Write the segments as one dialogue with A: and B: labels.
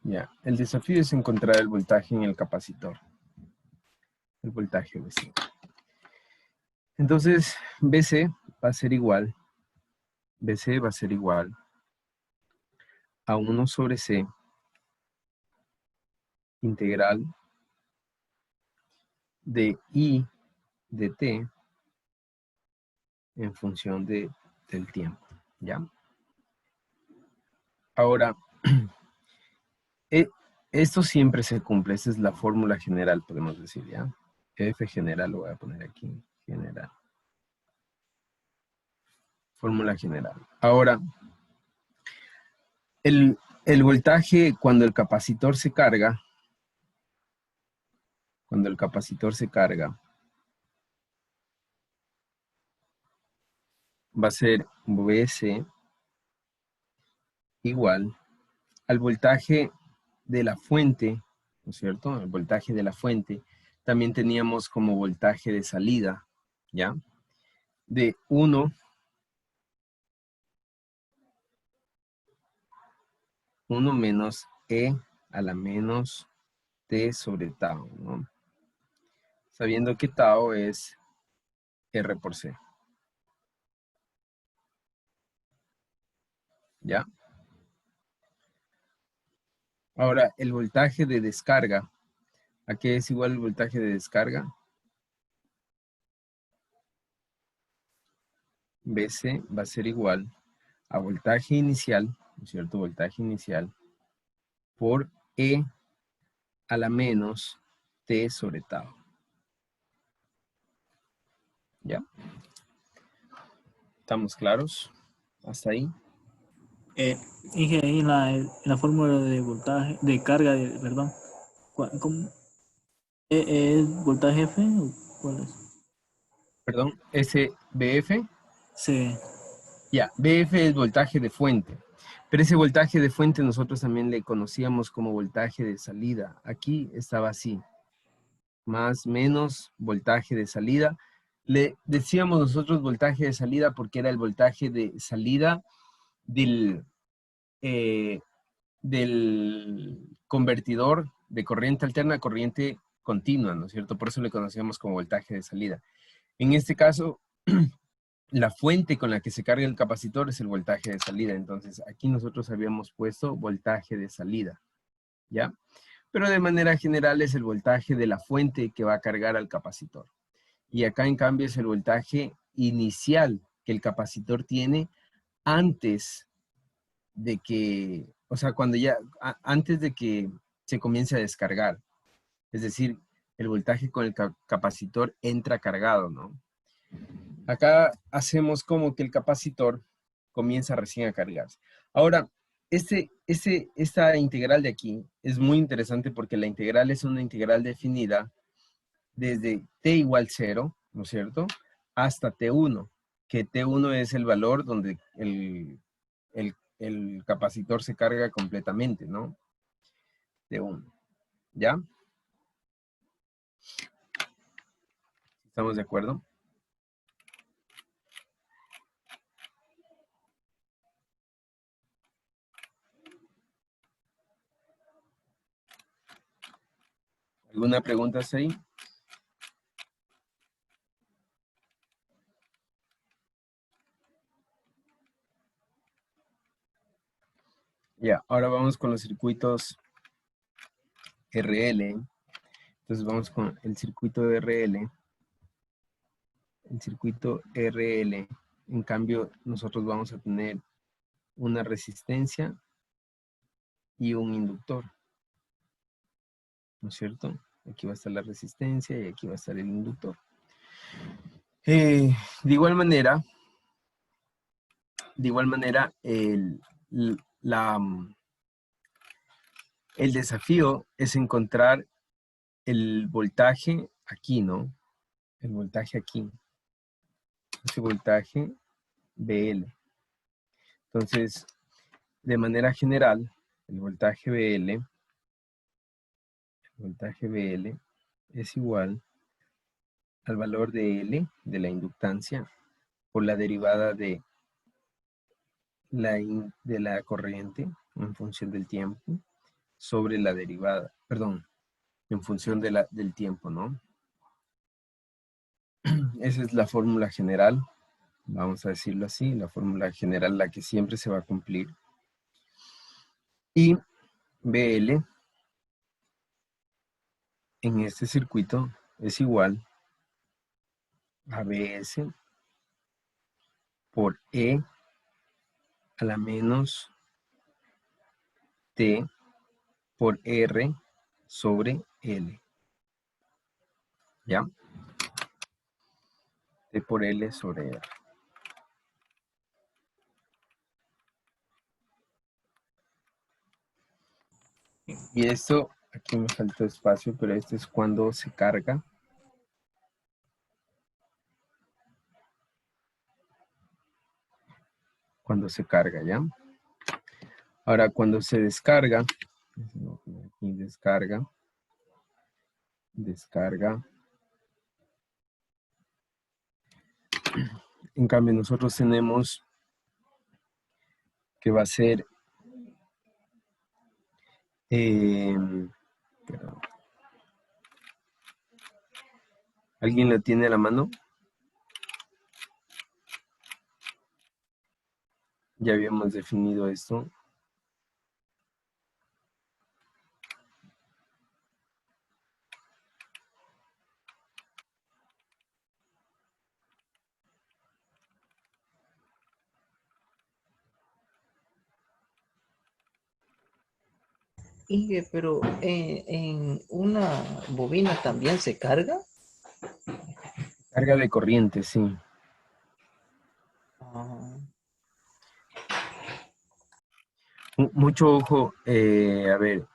A: Ya, el desafío es encontrar el voltaje en el capacitor. El voltaje BC. Entonces, BC va a ser igual. BC va a ser igual a 1 sobre C integral de I de T en función del tiempo. ¿Ya? Ahora, esto siempre se cumple. Esa es la fórmula general, podemos decir, ¿ya? F general lo voy a poner aquí. General. Fórmula general. Ahora, el voltaje cuando el capacitor se carga, va a ser Vc igual al voltaje de la fuente, ¿no es cierto? El voltaje de la fuente. También teníamos como voltaje de salida, ¿ya? De 1 menos E a la menos T sobre tau, ¿no? Sabiendo que tau es R por C. ¿Ya? Ahora, el voltaje de descarga. ¿A qué es igual el voltaje de descarga? BC va a ser igual a voltaje inicial, ¿no es cierto? Voltaje inicial por E a la menos T sobre tau. ¿Ya? ¿Estamos claros? ¿Hasta ahí?
B: Dije ahí en la fórmula de voltaje, de carga, perdón. ¿Cómo? ¿Es voltaje F o cuál es?
A: Perdón, ¿ese BF?
B: Sí.
A: Ya, BF es voltaje de fuente. Pero ese voltaje de fuente nosotros también le conocíamos como voltaje de salida. Aquí estaba así. Más, menos, voltaje de salida. Le decíamos nosotros voltaje de salida porque era el voltaje de salida del convertidor de corriente alterna a corriente continua, ¿no es cierto? Por eso le conocíamos como voltaje de salida. En este caso, la fuente con la que se carga el capacitor es el voltaje de salida. Entonces, aquí nosotros habíamos puesto voltaje de salida, ¿ya? Pero de manera general es el voltaje de la fuente que va a cargar al capacitor. Y acá, en cambio, es el voltaje inicial que el capacitor tiene antes de que, o sea, antes de que se comience a descargar. Es decir, el voltaje con el capacitor entra cargado, ¿no? Acá hacemos como que el capacitor comienza recién a cargarse. Ahora, esta integral de aquí es muy interesante porque la integral es una integral definida desde t igual 0, ¿no es cierto?, hasta t1, que t1 es el valor donde el capacitor se carga completamente, ¿no? T1, ¿ya? ¿Estamos de acuerdo? ¿Alguna pregunta hasta ahí? Ya, ahora vamos con los circuitos RL. Entonces vamos con el circuito de RL. El circuito RL, en cambio, nosotros vamos a tener una resistencia y un inductor, ¿no es cierto? Aquí va a estar la resistencia y aquí va a estar el inductor. De igual manera, el desafío es encontrar el voltaje aquí, ¿no? El voltaje aquí. Ese voltaje BL. Entonces, de manera general, el voltaje BL es igual al valor de L, de la inductancia, por la derivada de la corriente en función del tiempo, sobre la derivada, perdón, en función de del tiempo, ¿no? Esa es la fórmula general, vamos a decirlo así, la fórmula general, la que siempre se va a cumplir. Y BL en este circuito es igual a BS por E a la menos T por R sobre L. ¿Ya? T por L sobre R. Y esto, aquí me faltó espacio, pero esto es cuando se carga. Cuando se carga, ¿ya? Ahora, cuando se descarga, aquí descarga, descarga. En cambio, nosotros tenemos que va a ser, perdón. ¿Alguien lo tiene a la mano? Ya habíamos definido esto.
C: Inge, pero en una bobina también se carga.
A: Carga de corriente, sí.
C: Ah,
A: Mucho ojo, a ver,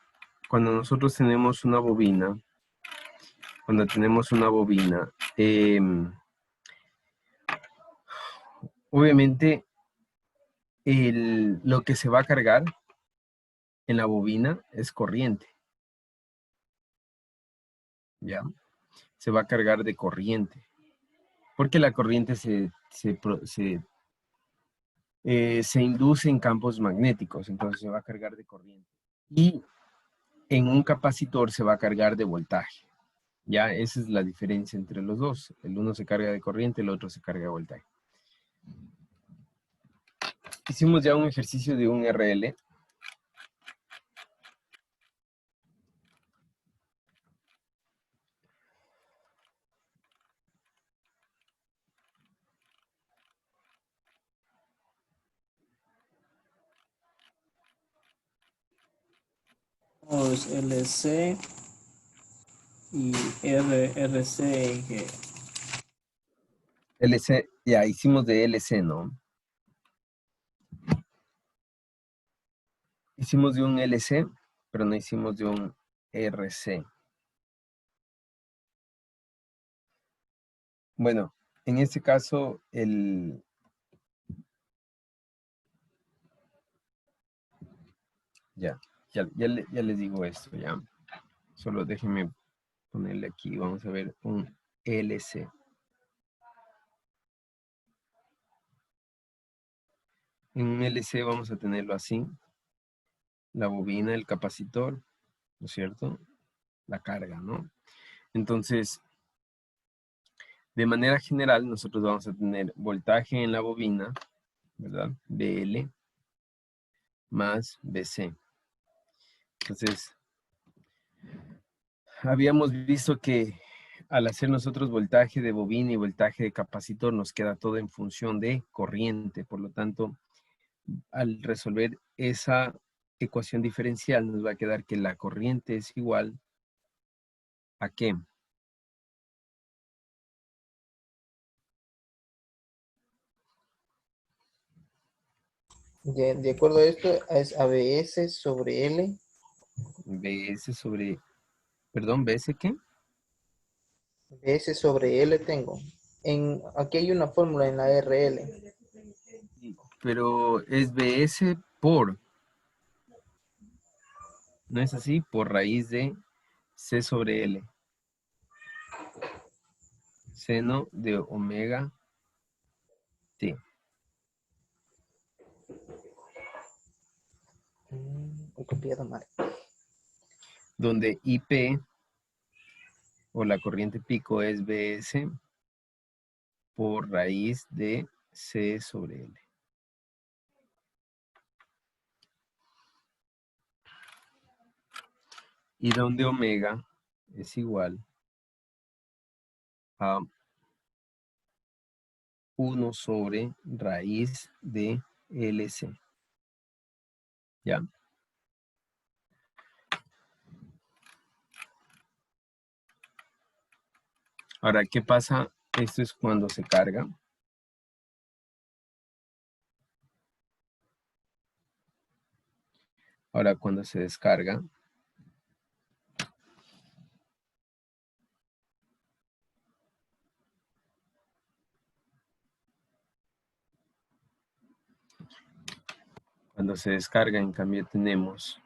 A: cuando nosotros tenemos una bobina, obviamente lo que se va a cargar en la bobina es corriente, ¿ya? Se va a cargar de corriente, porque la corriente se induce en campos magnéticos, entonces se va a cargar de corriente. Y en un capacitor se va a cargar de voltaje. Ya, esa es la diferencia entre los dos. El uno se carga de corriente, el otro se carga de voltaje. Hicimos ya un ejercicio de un RL.
B: Tenemos LC y RC, Inge.
A: LC, ya hicimos de LC, ¿no? Hicimos de un LC, pero no hicimos de un RC. Bueno, en este caso, ya les digo esto, ya. Solo déjenme ponerle aquí, vamos a ver un LC. En un LC vamos a tenerlo así. La bobina, el capacitor, ¿no es cierto? La carga, ¿no? Entonces, de manera general, nosotros vamos a tener voltaje en la bobina, ¿verdad? BL más BC. Entonces, habíamos visto que al hacer nosotros voltaje de bobina y voltaje de capacitor, nos queda todo en función de corriente. Por lo tanto, al resolver esa ecuación diferencial, nos va a quedar que la corriente es igual a ¿qué?
C: de acuerdo a esto, es ABS sobre L.
A: BS sobre, perdón, ¿BS qué?
C: BS sobre L tengo. Aquí hay una fórmula en la RL.
A: Pero es BS por, ¿no es así? Por raíz de C sobre L. Seno de omega T.
C: He copiado mal.
A: donde IP o la corriente pico es BS por raíz de C sobre L. Y donde omega es igual a 1 sobre raíz de LC. ¿Ya? Ahora, ¿qué pasa? Esto es cuando se carga. Ahora, cuando se descarga. Cuando se descarga, en cambio, tenemos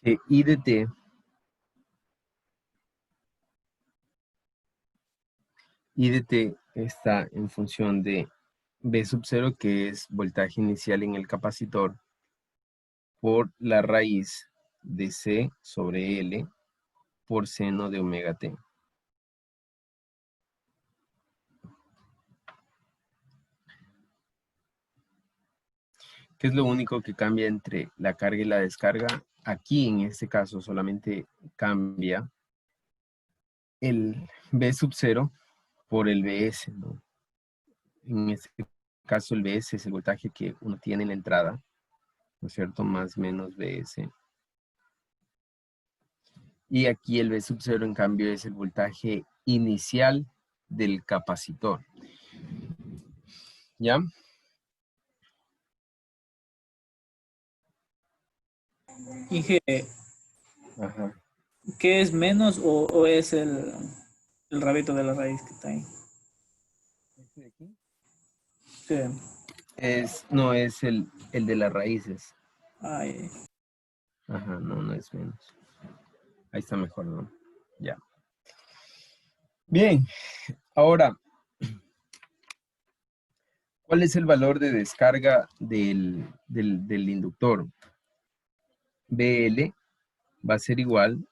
A: que I de T está en función de V sub 0, que es voltaje inicial en el capacitor, por la raíz de C sobre L por seno de omega T. ¿Qué es lo único que cambia entre la carga y la descarga? Aquí, en este caso, solamente cambia el V sub 0 por el Vs, ¿no? En este caso, el Vs es el voltaje que uno tiene en la entrada, ¿no es cierto? Más menos Vs. Y aquí el V sub 0, en cambio, es el voltaje inicial del capacitor. ¿Ya?
B: Inge,
A: Ajá.
B: ¿qué es menos o es el rabito de la raíz que está ahí?
A: ¿Este de aquí?
B: Sí.
A: No, es el de las raíces.
B: Ay,
A: Ajá, no es menos. Ahí está mejor, ¿no? Ya. Bien, ahora, ¿cuál es el valor de descarga del inductor? BL va a ser igual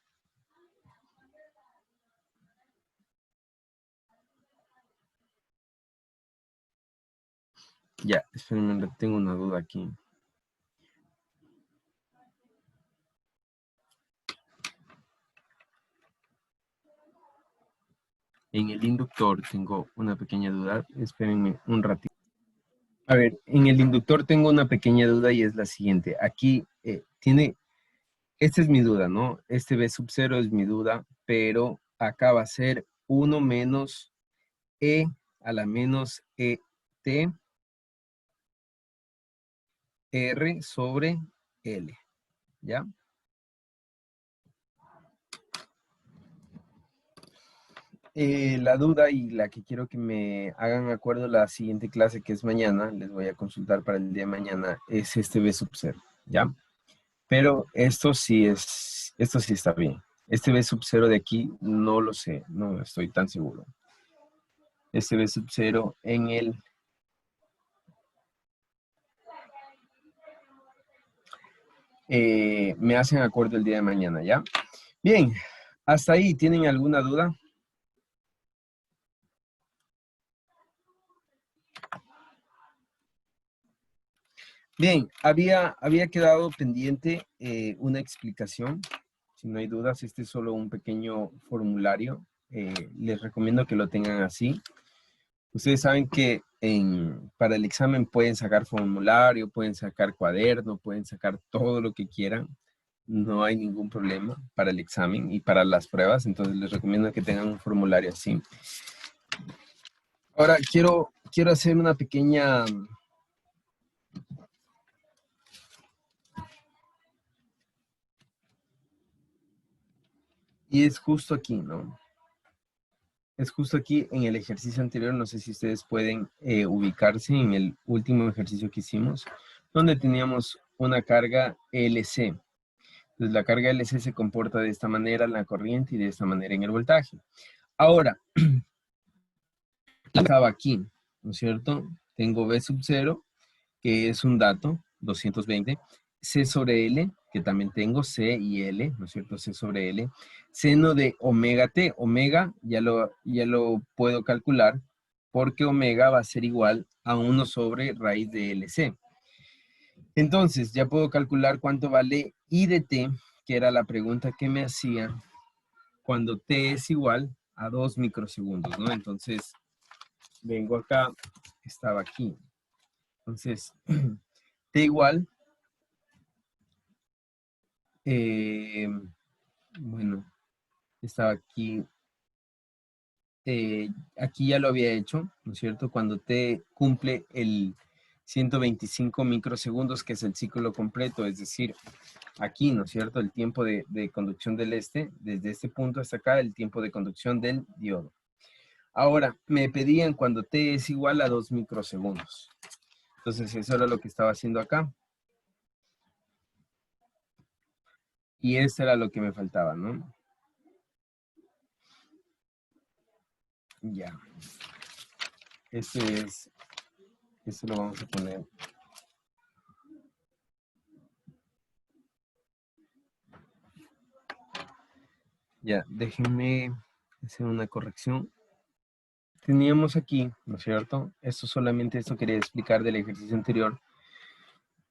A: ya, espérenme, tengo una duda aquí. En el inductor tengo una pequeña duda, espérenme un ratito. A ver, en el inductor tengo una pequeña duda y es la siguiente. Aquí esta es mi duda, ¿no? Este V sub 0 es mi duda, pero acá va a ser 1 menos E a la menos ET R sobre L, ¿ya? La duda y la que quiero que me hagan acuerdo la siguiente clase, que es mañana, les voy a consultar para el día de mañana, es este V sub 0, ¿ya? Pero esto sí está bien. Este V sub 0 de aquí no lo sé, no estoy tan seguro. Este V sub 0 en el... me hacen acuerdo el día de mañana, ¿ya? Bien, hasta ahí, ¿tienen alguna duda? Bien, había quedado pendiente una explicación. Si no hay dudas, este es solo un pequeño formulario. Les recomiendo que lo tengan así. Ustedes saben que para el examen pueden sacar formulario, pueden sacar cuaderno, pueden sacar todo lo que quieran. No hay ningún problema para el examen y para las pruebas. Entonces les recomiendo que tengan un formulario así. Ahora quiero hacer una pequeña... Y es justo aquí, ¿no? Es justo aquí en el ejercicio anterior, no sé si ustedes pueden ubicarse en el último ejercicio que hicimos, donde teníamos una carga LC. Entonces la carga LC se comporta de esta manera en la corriente y de esta manera en el voltaje. Ahora, estaba aquí, ¿no es cierto? Tengo V sub 0, que es un dato, 220, C sobre L, que también tengo C y L, ¿no es cierto? C sobre L. Seno de omega T. Omega ya lo puedo calcular porque omega va a ser igual a 1 sobre raíz de LC. Entonces, ya puedo calcular cuánto vale I de T, que era la pregunta que me hacía cuando T es igual a 2 microsegundos, ¿no? Entonces, vengo acá, estaba aquí. Entonces, T igual, bueno, estaba aquí, aquí ya lo había hecho, ¿no es cierto? Cuando T cumple el 125 microsegundos, que es el ciclo completo, es decir, aquí, ¿no es cierto? El tiempo de conducción del desde este punto hasta acá, el tiempo de conducción del diodo. Ahora, me pedían cuando T es igual a 2 microsegundos. Entonces, eso era lo que estaba haciendo acá. Y eso era lo que me faltaba, ¿no? Ya. Eso lo vamos a poner. Ya, déjenme hacer una corrección. Teníamos aquí, ¿no es cierto? Esto quería explicar del ejercicio anterior.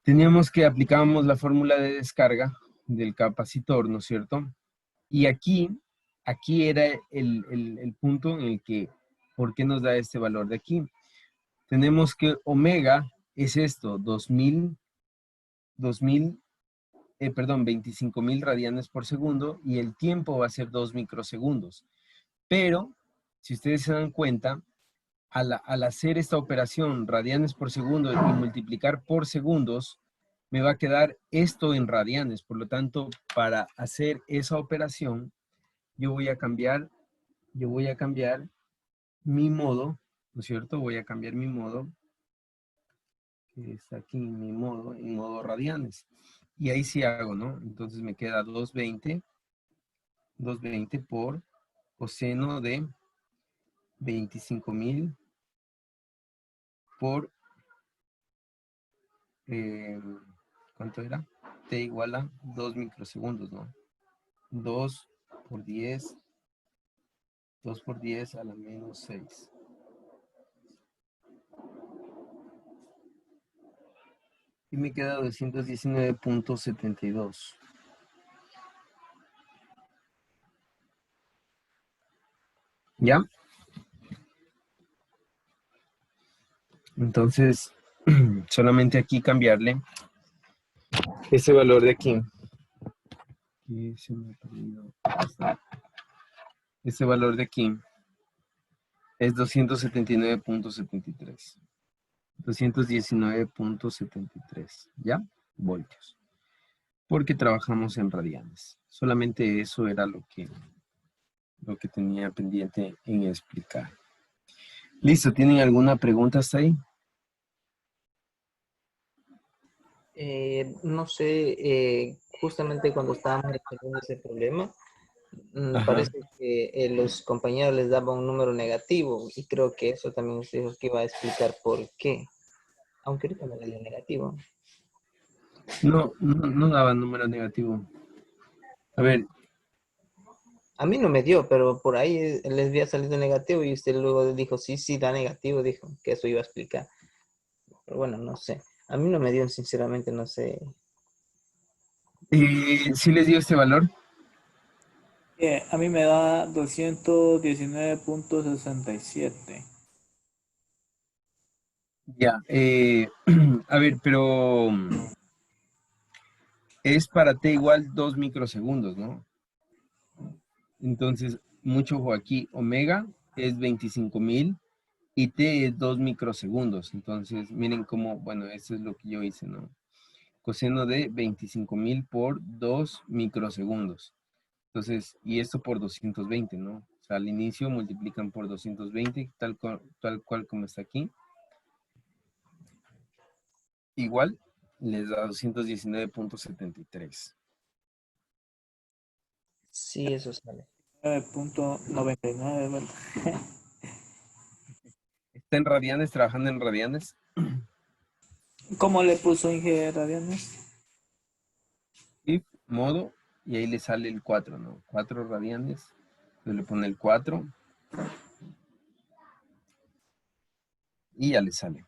A: Teníamos que aplicábamos la fórmula de descarga del capacitor, ¿no es cierto? Y aquí era el punto en el que, ¿por qué nos da este valor de aquí? Tenemos que omega es esto, 25.000 radianes por segundo y el tiempo va a ser 2 microsegundos. Pero, si ustedes se dan cuenta, al hacer esta operación radianes por segundo y multiplicar por segundos, me va a quedar esto en radianes. Por lo tanto, para hacer esa operación, yo voy a cambiar mi modo, ¿no es cierto? Voy a cambiar mi modo, que está aquí en modo radianes. Y ahí sí hago, ¿no? Entonces me queda 220 por coseno de 25.000 por, ¿cuánto era? T igual a 2 microsegundos, ¿no? 2 por 10 a la menos 6. Y me queda 219.72. ¿Ya? Entonces, solamente aquí cambiarle ese valor de aquí. Se me ha perdido. Ese valor de aquí es 279.73. 219.73, ¿ya? Voltios. Porque trabajamos en radianes. Solamente eso era lo que tenía pendiente en explicar. Listo, ¿tienen alguna pregunta hasta ahí?
C: No sé, justamente cuando estábamos resolviendo ese problema,
A: Ajá.
C: parece que los compañeros les daban un número negativo y creo que eso también usted dijo que iba a explicar por qué, aunque ahorita me dio negativo.
A: No daba número negativo. A ver,
C: A mí no me dio, pero por ahí les había salido negativo y usted luego dijo, sí, sí, da negativo, dijo que eso iba a explicar. Pero bueno, no sé. A mí no me dio, sinceramente, no sé.
A: ¿sí les dio este valor?
B: A mí me da 219.67.
A: Ya. A ver, pero es para T igual 2 microsegundos, ¿no? Entonces, mucho ojo aquí. Omega es 25.000 y T es 2 microsegundos. Entonces, miren cómo, bueno, eso es lo que yo hice, ¿no? Coseno de 25.000 por 2 microsegundos. Entonces, y esto por 220, ¿no? O sea, al inicio multiplican por 220, tal cual como está aquí. Igual, les da 219.73.
C: Sí, eso sale.
B: 9.99, ¿verdad?
A: ¿Está en radianes, trabajando en radianes?
B: ¿Cómo le puso Inge Radianes?
A: Y modo, y ahí le sale el 4, ¿no? 4 radianes. Entonces le pone el 4 y ya le sale.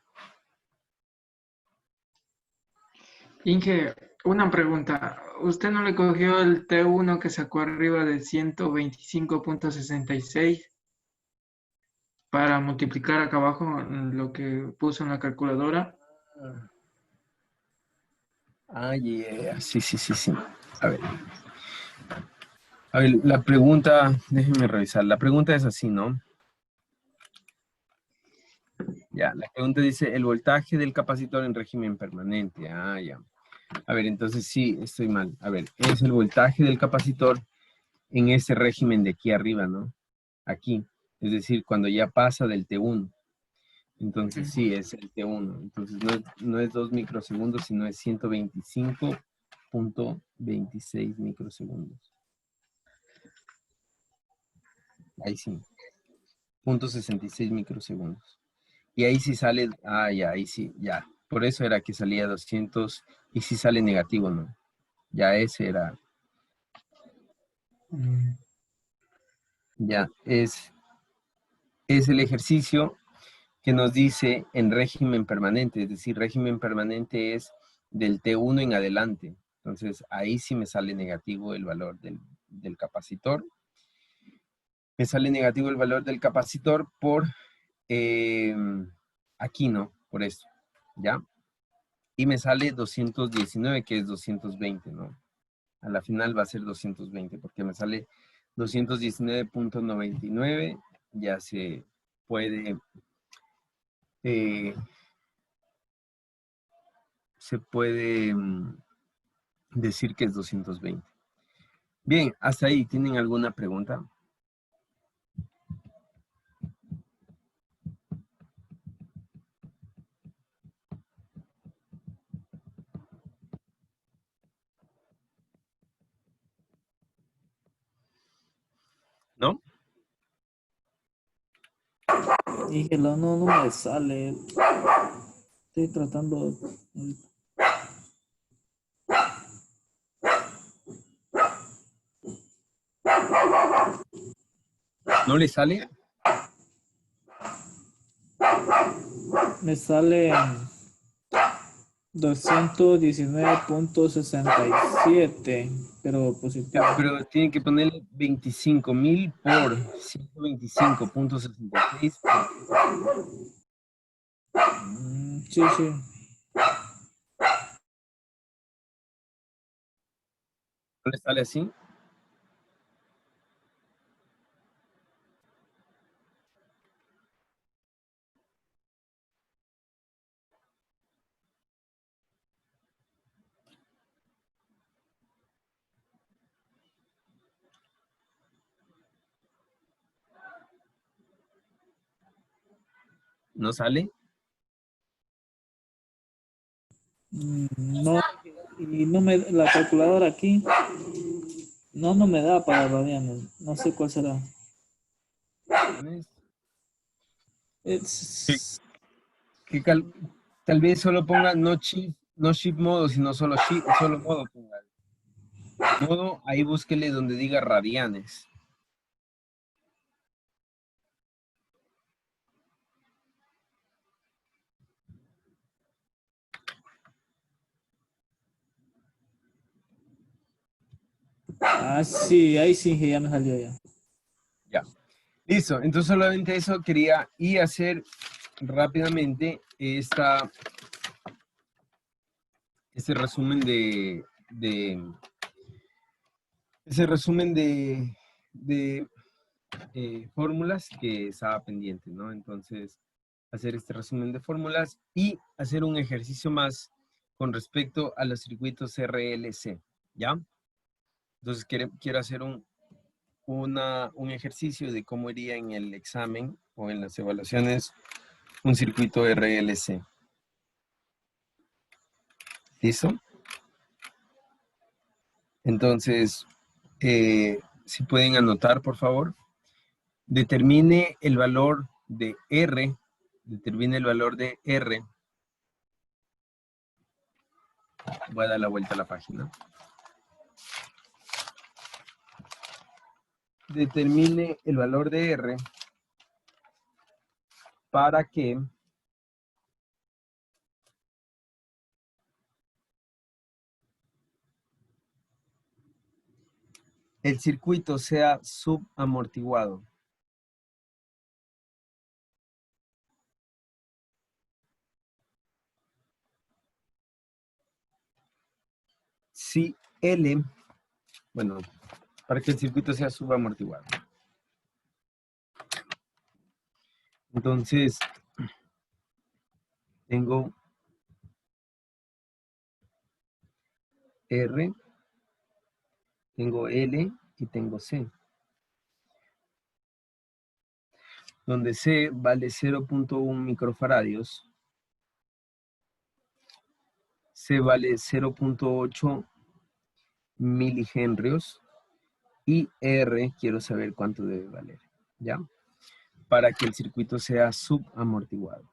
D: Inge, una pregunta. ¿Usted no le cogió el T1 que sacó arriba de 125.66 para multiplicar acá abajo lo que puso en la calculadora?
A: Ah, yeah. Sí, sí, sí, sí. A ver. A ver, la pregunta, déjenme revisar. La pregunta es así, ¿no? Ya, la pregunta dice, el voltaje del capacitor en régimen permanente. Ah, ya. A ver, entonces sí, estoy mal. A ver, es el voltaje del capacitor en ese régimen de aquí arriba, ¿no? Aquí. Es decir, cuando ya pasa del T1. Entonces sí, es el T1. Entonces no es 2 microsegundos, sino es 125.26 microsegundos. Ahí sí. 0.66 microsegundos. Y ahí sí sale, ya, ahí sí, ya. Por eso era que salía 200 y sí sale negativo, ¿no? Ya ese era, ya, es el ejercicio que nos dice en régimen permanente, es decir, régimen permanente es del T1 en adelante. Entonces, ahí sí me sale negativo el valor del capacitor. Me sale negativo el valor del capacitor por aquí, ¿no? Por esto, ¿ya? Y me sale 219, que es 220, ¿no? A la final va a ser 220, porque me sale 219.99, ya se puede decir que es 220. Bien, hasta ahí, ¿tienen alguna pregunta? ¿No?
B: Dije, no me sale. Estoy tratando.
A: ¿No le sale?
B: Me sale 219.67, pero positivo.
A: Ya, pero tienen que ponerle 25.000 por 125.66.
B: Sí, sí.
A: ¿No le sale así? ¿No sale?
B: No, y no me, la calculadora aquí no me da para radianes. No sé cuál será.
A: Que,
B: Es,
A: que tal vez solo ponga no shift modo, sino solo modo ponga. Modo, ahí búsquele donde diga radianes.
B: sí, ahí sí que ya me salió ya.
A: Ya. Listo, entonces solamente eso quería y hacer rápidamente este resumen de fórmulas que estaba pendiente, ¿no? Entonces, hacer este resumen de fórmulas y hacer un ejercicio más con respecto a los circuitos RLC, ¿ya? Entonces, quiero hacer un ejercicio de cómo iría en el examen o en las evaluaciones un circuito RLC. ¿Listo? Entonces, si pueden anotar, por favor. Determine el valor de R. Determine el valor de R. Voy a dar la vuelta a la página. determine el valor de R para que el circuito sea subamortiguado. Si L, bueno, para que el circuito sea subamortiguado. Entonces, tengo R, tengo L y tengo C. Donde C vale 0.1 microfaradios, C vale 0.8 milihenrios y R quiero saber cuánto debe valer, ¿ya? Para que el circuito sea subamortiguado.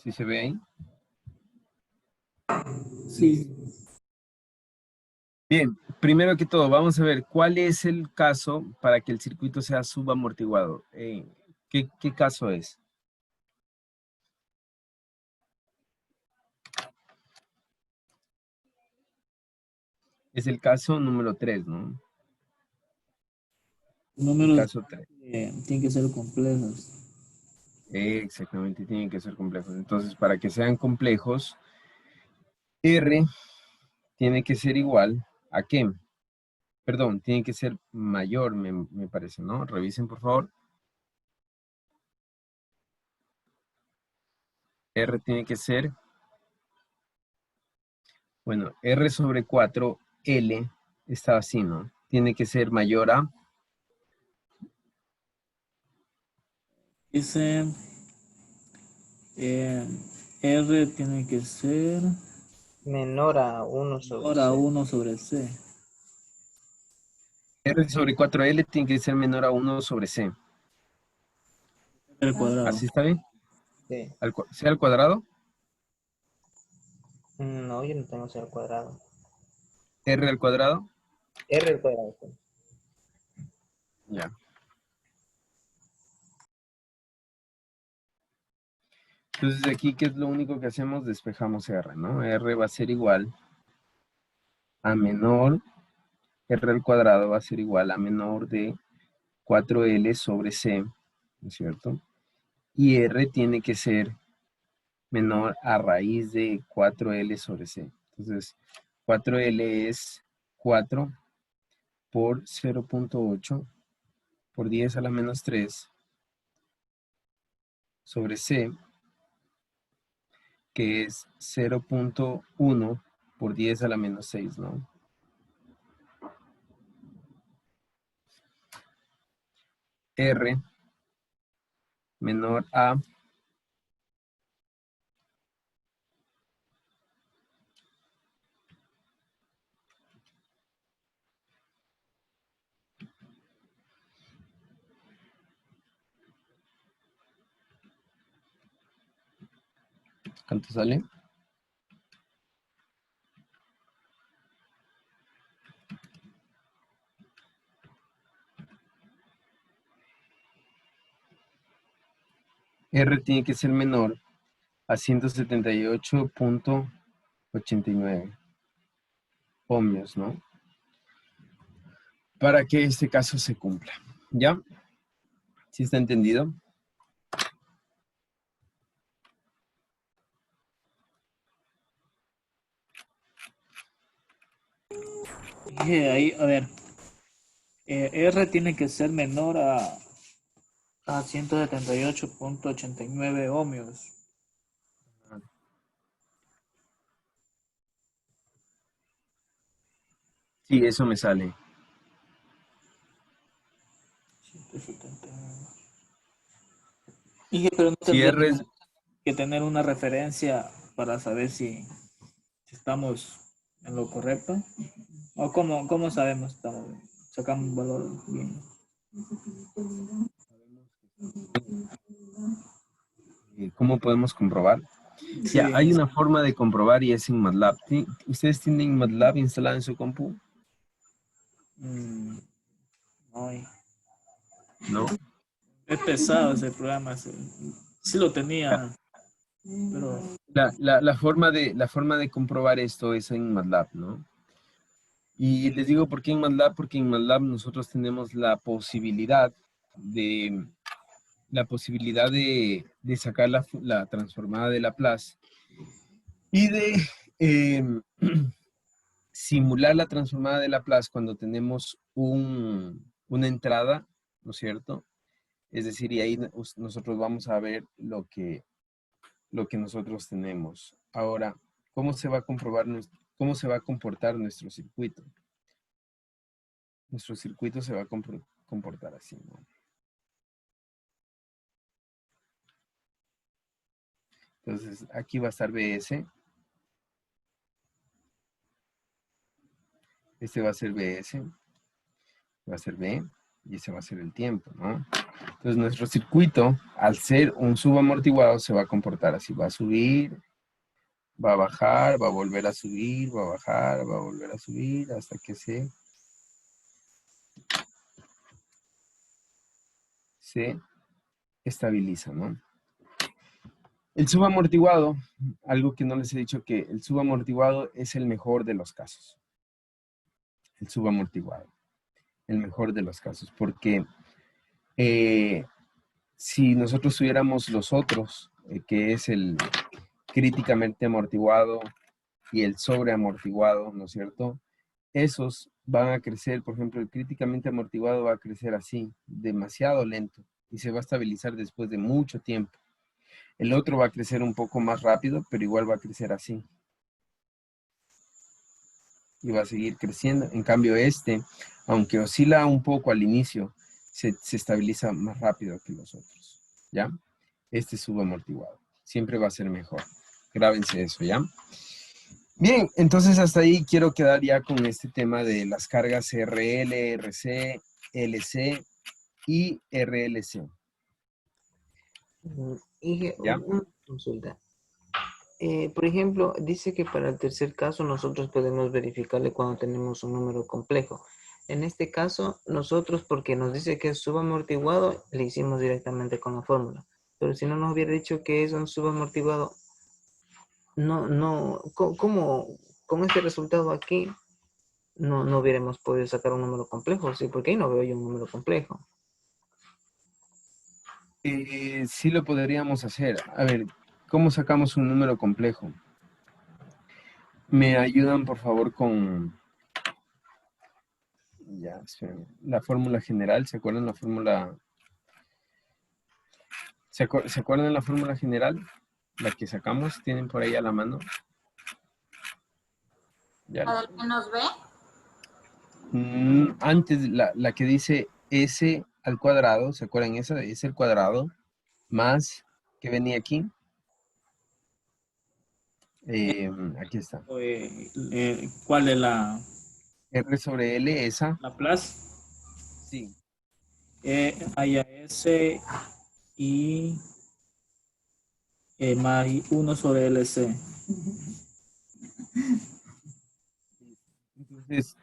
A: ¿Sí se ve ahí?
B: Sí.
A: Bien, primero que todo, vamos a ver cuál es el caso para que el circuito sea subamortiguado. ¿Qué caso es? Es el caso número 3, ¿no? El
B: Números
A: caso 3.
B: tienen que ser complejos.
A: Exactamente, tienen que ser complejos. Entonces, para que sean complejos, R tiene que ser igual a ¿qué? Perdón, tiene que ser mayor, me parece, ¿no? Revisen, por favor. R tiene que ser, bueno, R sobre 4, L está así, ¿no? Tiene que ser mayor a,
B: Dice eh, R tiene que ser
C: Menor a 1 sobre
B: ahora
C: C.
B: 1 sobre C.
A: R sobre 4L tiene que ser menor a 1 sobre C.
B: Al cuadrado.
A: ¿Así está bien?
C: Sí.
A: ¿C al cuadrado?
C: No, yo no tengo C al cuadrado.
A: ¿R al cuadrado?
C: R al cuadrado. Sí.
A: Ya. Entonces aquí, ¿qué es lo único que hacemos? Despejamos R, ¿no? R va a ser igual a menor, R al cuadrado va a ser igual a menor de 4L sobre C, ¿no es cierto? Y R tiene que ser menor a raíz de 4L sobre C. Entonces, 4L es 4 por 0.8 por 10 a la menos 3 sobre C, que es 0.1 por 10 a la menos 6, ¿no? R menor a ¿cuánto sale? R tiene que ser menor a 178.89 ohmios, ¿no? Para que este caso se cumpla. ¿Ya? ¿Sí está entendido?
B: Dije ahí, a ver, R tiene que ser menor a 178.89 ohmios.
A: Sí, eso me sale.
B: 179. Dije, pero no
A: Si
B: tendría
A: R es,
B: que tener una referencia para saber si estamos en lo correcto? ¿O cómo sabemos? Sacamos un valor bien.
A: ¿Cómo podemos comprobar?
B: Sí,
A: Ya, hay una forma de comprobar y es en MATLAB. ¿Ustedes tienen MATLAB instalado en su compu?
B: ay,
A: ¿No?
B: es pesado ese programa. Sí lo tenía, pero
A: La forma de comprobar esto es en MATLAB, ¿no? Y les digo por qué en MATLAB, porque en MATLAB nosotros tenemos la posibilidad de sacar la transformada de Laplace y de simular la transformada de Laplace cuando tenemos una entrada, ¿no es cierto? Es decir, y ahí nosotros vamos a ver lo que nosotros tenemos. Ahora, ¿cómo se va a comprobar, cómo se va a comportar nuestro circuito? Nuestro circuito se va a comportar así, ¿no? Entonces, aquí va a estar BS. Este va a ser BS. Va a ser B. Y ese va a ser el tiempo, ¿no? Entonces, nuestro circuito, al ser un subamortiguado, se va a comportar así. Va a subir, va a bajar, va a volver a subir, va a bajar, va a volver a subir, hasta que se estabiliza, ¿no? El subamortiguado, algo que no les he dicho, que el subamortiguado es el mejor de los casos. El subamortiguado, el mejor de los casos, porque si nosotros tuviéramos los otros, que es el críticamente amortiguado y el sobreamortiguado, ¿no es cierto? Esos van a crecer, por ejemplo, el críticamente amortiguado va a crecer así, demasiado lento, y se va a estabilizar después de mucho tiempo. El otro va a crecer un poco más rápido, pero igual va a crecer así. Y va a seguir creciendo. En cambio este, aunque oscila un poco al inicio, se estabiliza más rápido que los otros. ¿Ya? Este subamortiguado. Siempre va a ser mejor. Grábense eso, ¿ya? Bien, entonces hasta ahí quiero quedar ya con este tema de las cargas RL, RC, LC y RLC.
C: Y
A: ¿Ya?
C: una consulta. Por ejemplo, dice que para el tercer caso nosotros podemos verificarle cuando tenemos un número complejo. En este caso, nosotros, porque nos dice que es subamortiguado, le hicimos directamente con la fórmula. Pero si no nos hubiera dicho que es un subamortiguado, ¿cómo con este resultado aquí no hubiéramos podido sacar un número complejo? Sí, porque ahí no veo yo un número complejo.
A: Sí lo podríamos hacer. A ver, ¿cómo sacamos un número complejo? ¿Me ayudan, por favor, con ya, espérenme, la fórmula general? ¿Se acuerdan la fórmula? ¿Se acuerdan la fórmula general? La que sacamos, ¿tienen por ahí a la mano? Ya.
E: ¿La del menos B?
A: Antes, la que dice S al cuadrado, ¿se acuerdan esa? S al cuadrado, más, ¿qué venía aquí? Aquí está.
B: ¿Cuál es la
A: R sobre L, esa.
B: Laplace?
A: Sí.
B: Hay S y más 1 sobre LC.
A: Entonces,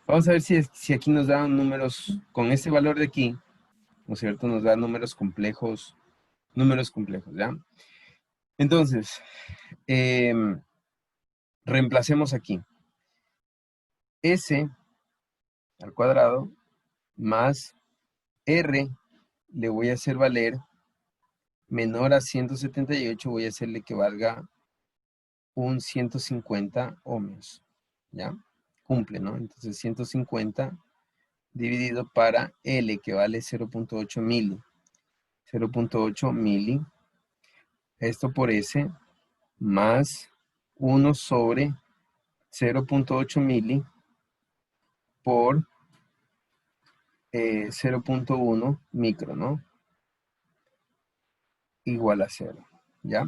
A: vamos a ver si aquí nos dan números, con este valor de aquí, ¿no es cierto? Nos dan números complejos, ¿ya? Entonces, reemplacemos aquí. S al cuadrado más R le voy a hacer valer menor a 178, voy a hacerle que valga un 150 ohmios, ¿ya? Cumple, ¿no? Entonces 150 dividido para L, que vale 0.8 mili. 0.8 mili. Esto por S más 1 sobre 0.8 mili por 0.1 micro, ¿no? Igual a 0, ¿ya?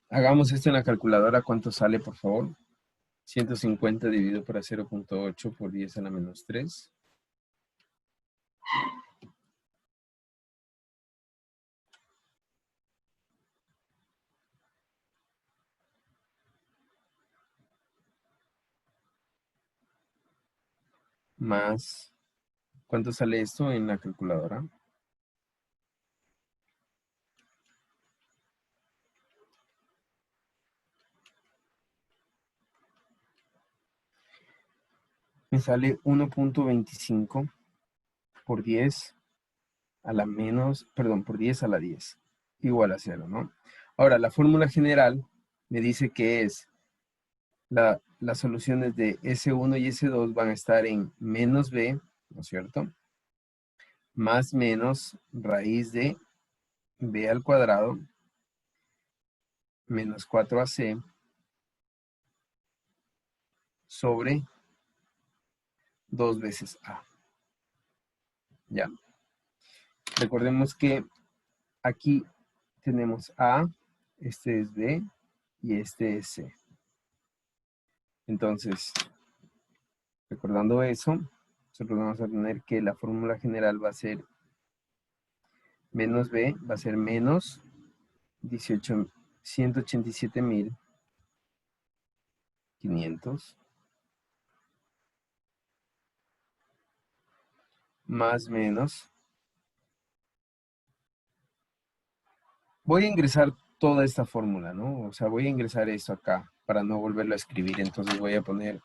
A: Hagamos esto en la calculadora. ¿Cuánto sale, por favor? 150 dividido por 0.8 por 10 a la menos 3. Más, ¿cuánto sale esto en la calculadora? Me sale 1.25 por 10 a la menos, perdón, por 10 a la 10, igual a 0, ¿no? Ahora, la fórmula general me dice que es las soluciones de S1 y S2 van a estar en menos B, ¿no es cierto? Más menos raíz de B al cuadrado menos 4AC sobre 2 veces A. ¿Ya? Recordemos que aquí tenemos A, este es B y este es C. Entonces, recordando eso, nosotros vamos a tener que la fórmula general va a ser menos B, va a ser menos 187.500 más menos. Voy a ingresar toda esta fórmula, ¿no? O sea, voy a ingresar esto acá para no volverlo a escribir. Entonces voy a poner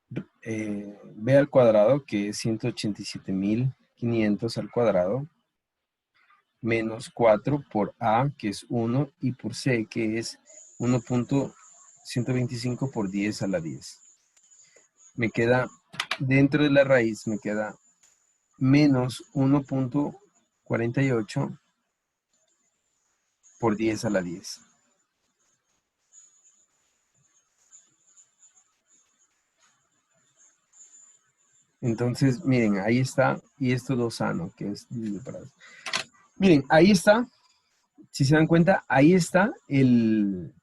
A: B al cuadrado, que es 187.500 al cuadrado, menos 4 por A, que es 1, y por C, que es 1.125 por 10 a la 10. Me queda, dentro de la raíz, me queda menos 1.48 por 10 a la 10. Entonces, miren, ahí está, y esto 2A, ¿no? Que es dividido para 2. Miren, ahí está, si se dan cuenta, ahí está el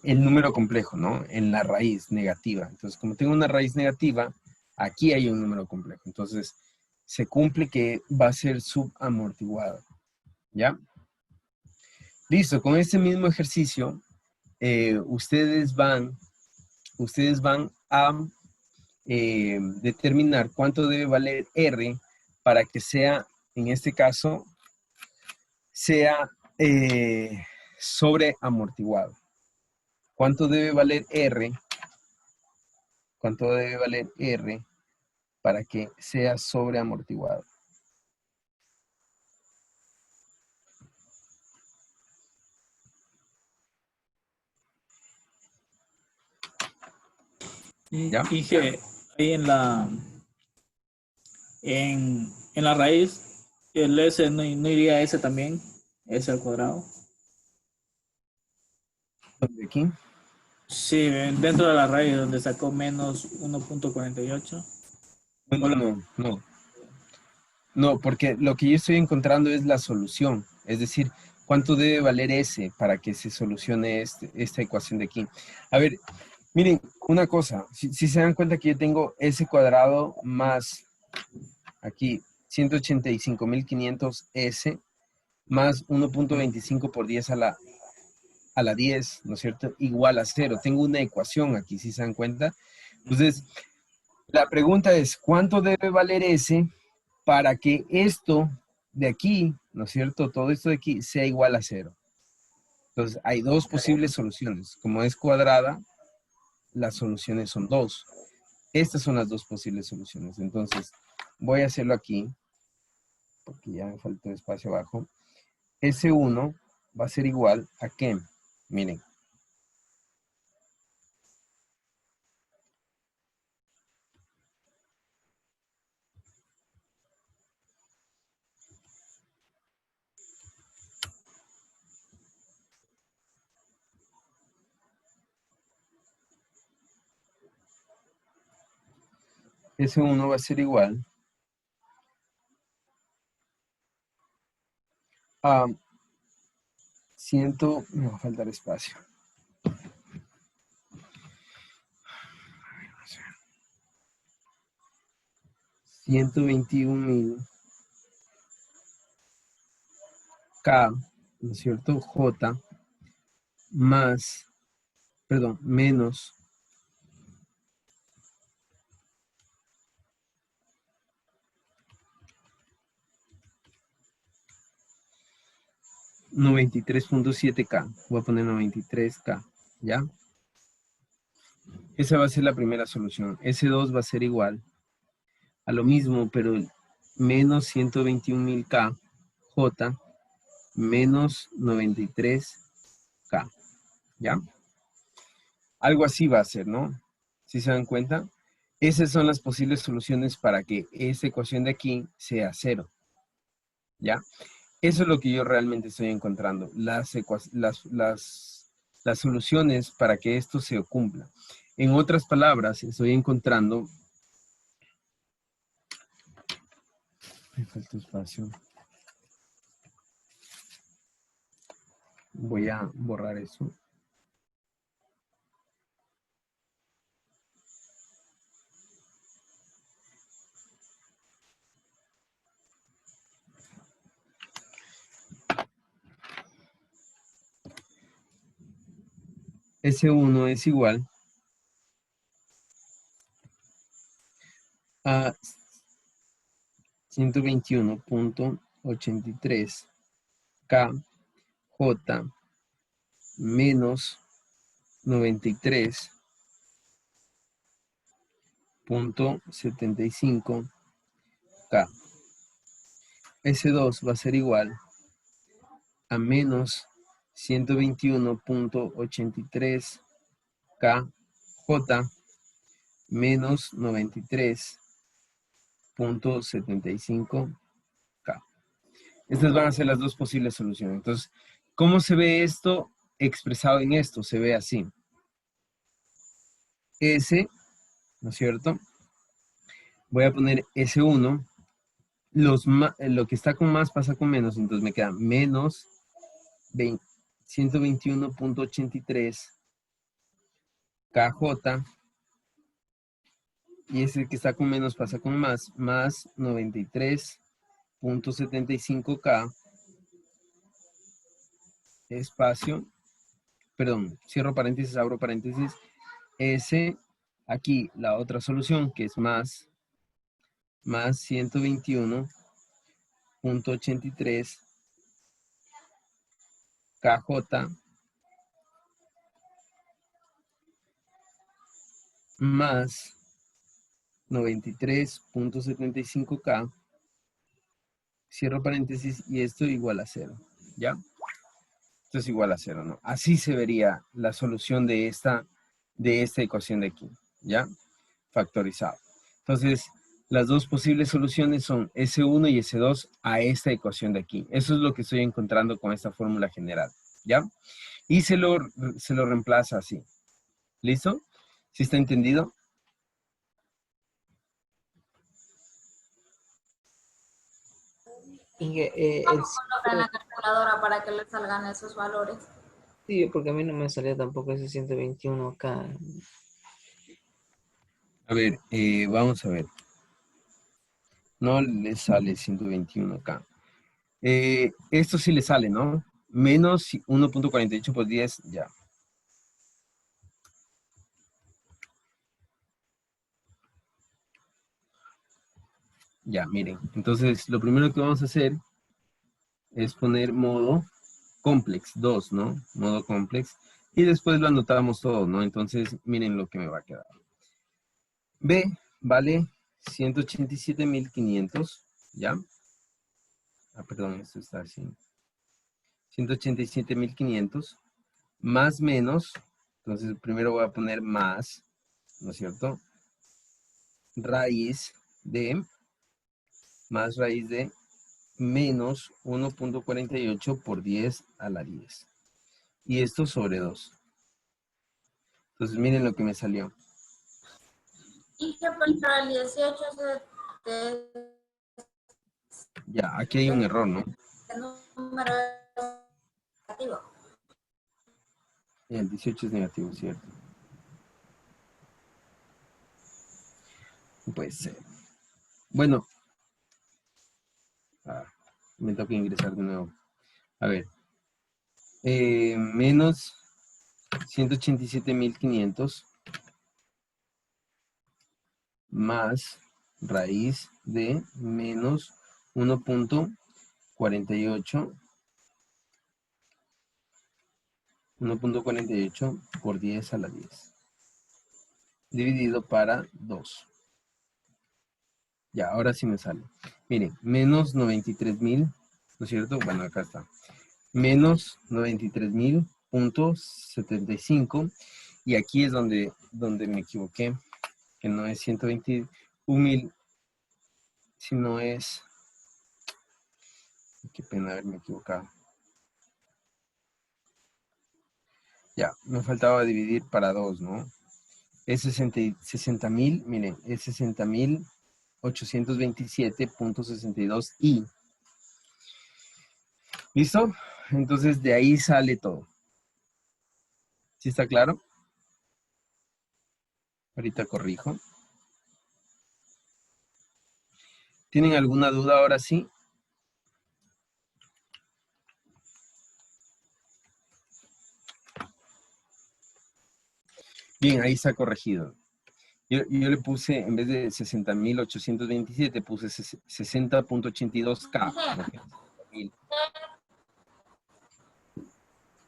A: número complejo, ¿no? En la raíz negativa. Entonces, como tengo una raíz negativa, aquí hay un número complejo. Entonces, se cumple que va a ser subamortiguado, ¿ya? Listo, con este mismo ejercicio, ustedes van a determinar cuánto debe valer R para que sea, en este caso, sea sobreamortiguado. ¿Cuánto debe valer R? ¿Cuánto debe valer R para que sea sobreamortiguado? ¿Ya?
B: Y que ahí en la raíz, el S no iría a S también, S al cuadrado.
A: ¿Dónde aquí?
B: Sí, dentro de la raíz donde sacó menos 1.48.
A: No. No, porque lo que yo estoy encontrando es la solución. Es decir, ¿cuánto debe valer S para que se solucione esta ecuación de aquí? A ver, miren, una cosa. Si se dan cuenta que yo tengo S cuadrado más aquí 185.500S más 1.25 por 10 a la 10, ¿no es cierto? Igual a 0. Tengo una ecuación aquí, si se dan cuenta. Entonces, la pregunta es, ¿cuánto debe valer S para que esto de aquí, ¿no es cierto? Todo esto de aquí sea igual a 0. Entonces, hay dos posibles soluciones. Como es cuadrada, las soluciones son 2. Estas son las dos posibles soluciones. Entonces, voy a hacerlo aquí, porque ya me faltó espacio abajo. S1 va a ser igual a ¿qué? Miren. S1 va a ser igual a me va a faltar espacio. 121.000 K, ¿no es cierto? J más, perdón, menos 93.7K. Voy a poner 93K, ¿ya? Esa va a ser la primera solución. S2 va a ser igual a lo mismo, pero menos 121.000K, J, menos 93K, ¿ya? Algo así va a ser, ¿no? ¿Sí se dan cuenta? Esas son las posibles soluciones para que esta ecuación de aquí sea cero, ¿ya? Eso es lo que yo realmente estoy encontrando, las soluciones para que esto se cumpla. En otras palabras, estoy encontrando... Me falta espacio. Voy a borrar eso. S1 es igual a 121.83 KJ menos 93.75 K. S2 va a ser igual a menos 121.83 KJ menos 93.75 K. Estas van a ser las dos posibles soluciones. Entonces, ¿cómo se ve esto expresado en esto? Se ve así. S, ¿no es cierto? Voy a poner S1. Lo que está con más pasa con menos, entonces me queda menos 121.83 KJ, y ese que está con menos pasa con más 93.75 K, espacio, perdón, cierro paréntesis, abro paréntesis, S, aquí la otra solución que es más 121.83 KJ más 93.75K, cierro paréntesis, y esto igual a 0, ¿ya? Esto es igual a 0, ¿no? Así se vería la solución de esta ecuación de aquí, ¿ya? Factorizado. Entonces, las dos posibles soluciones son S1 y S2 a esta ecuación de aquí. Eso es lo que estoy encontrando con esta fórmula general, ¿ya? Y se lo reemplaza así. ¿Listo? ¿Sí está entendido?
C: Inge, el
E: ¿Cómo coloca en la calculadora para que le salgan esos valores?
C: sí, porque a mí no me salió tampoco ese 121 acá.
A: A ver, vamos a ver. No le sale 121 acá. Esto sí le sale, ¿no? Menos 1.48 por 10, ya. Ya, miren. Entonces, lo primero que vamos a hacer es poner modo complex 2, ¿no? Modo complex. Y después lo anotamos todo, ¿no? Entonces, miren lo que me va a quedar. B vale 187.500, ¿ya? Ah, perdón, esto está así. 187.500 más menos, entonces primero voy a poner más, ¿no es cierto? Raíz de, más raíz de menos 1.48 por 10 a la 10. Y esto sobre 2. Entonces miren lo que me salió.
E: Y que para el 18
A: Ya, aquí hay un error, ¿no?
E: el número negativo.
A: El 18 es negativo, ¿cierto? No puede ser. Bueno, me toca ingresar de nuevo. A ver, menos 187.500 más raíz de menos 1.48 por 10 a la 10 dividido para 2. Ya, ahora sí me sale. Miren, menos 93.000, ¿no es cierto? Bueno, acá está. Menos 93.000.75. Y aquí es donde me equivoqué, que no es 121.000, sino es... Qué pena haberme equivocado. Ya, me faltaba dividir para 2, ¿no? Es 60.000, miren, es 60.827.62 y... ¿Listo? Entonces de ahí sale todo. ¿Sí está claro? Ahorita corrijo. ¿Tienen alguna duda ahora sí? Bien, ahí está corregido. Yo le puse, en vez de 60.827, puse 60.82K.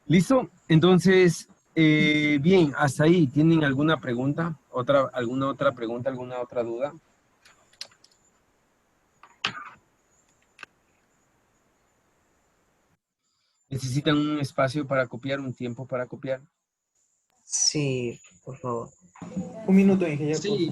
A: ¿Listo? Entonces, bien, hasta ahí. ¿Tienen alguna pregunta? ¿Alguna otra pregunta? ¿Alguna otra duda? ¿Necesitan un espacio para copiar, un tiempo para copiar?
C: Sí, por favor.
F: Un minuto, ingeniero.
D: Sí.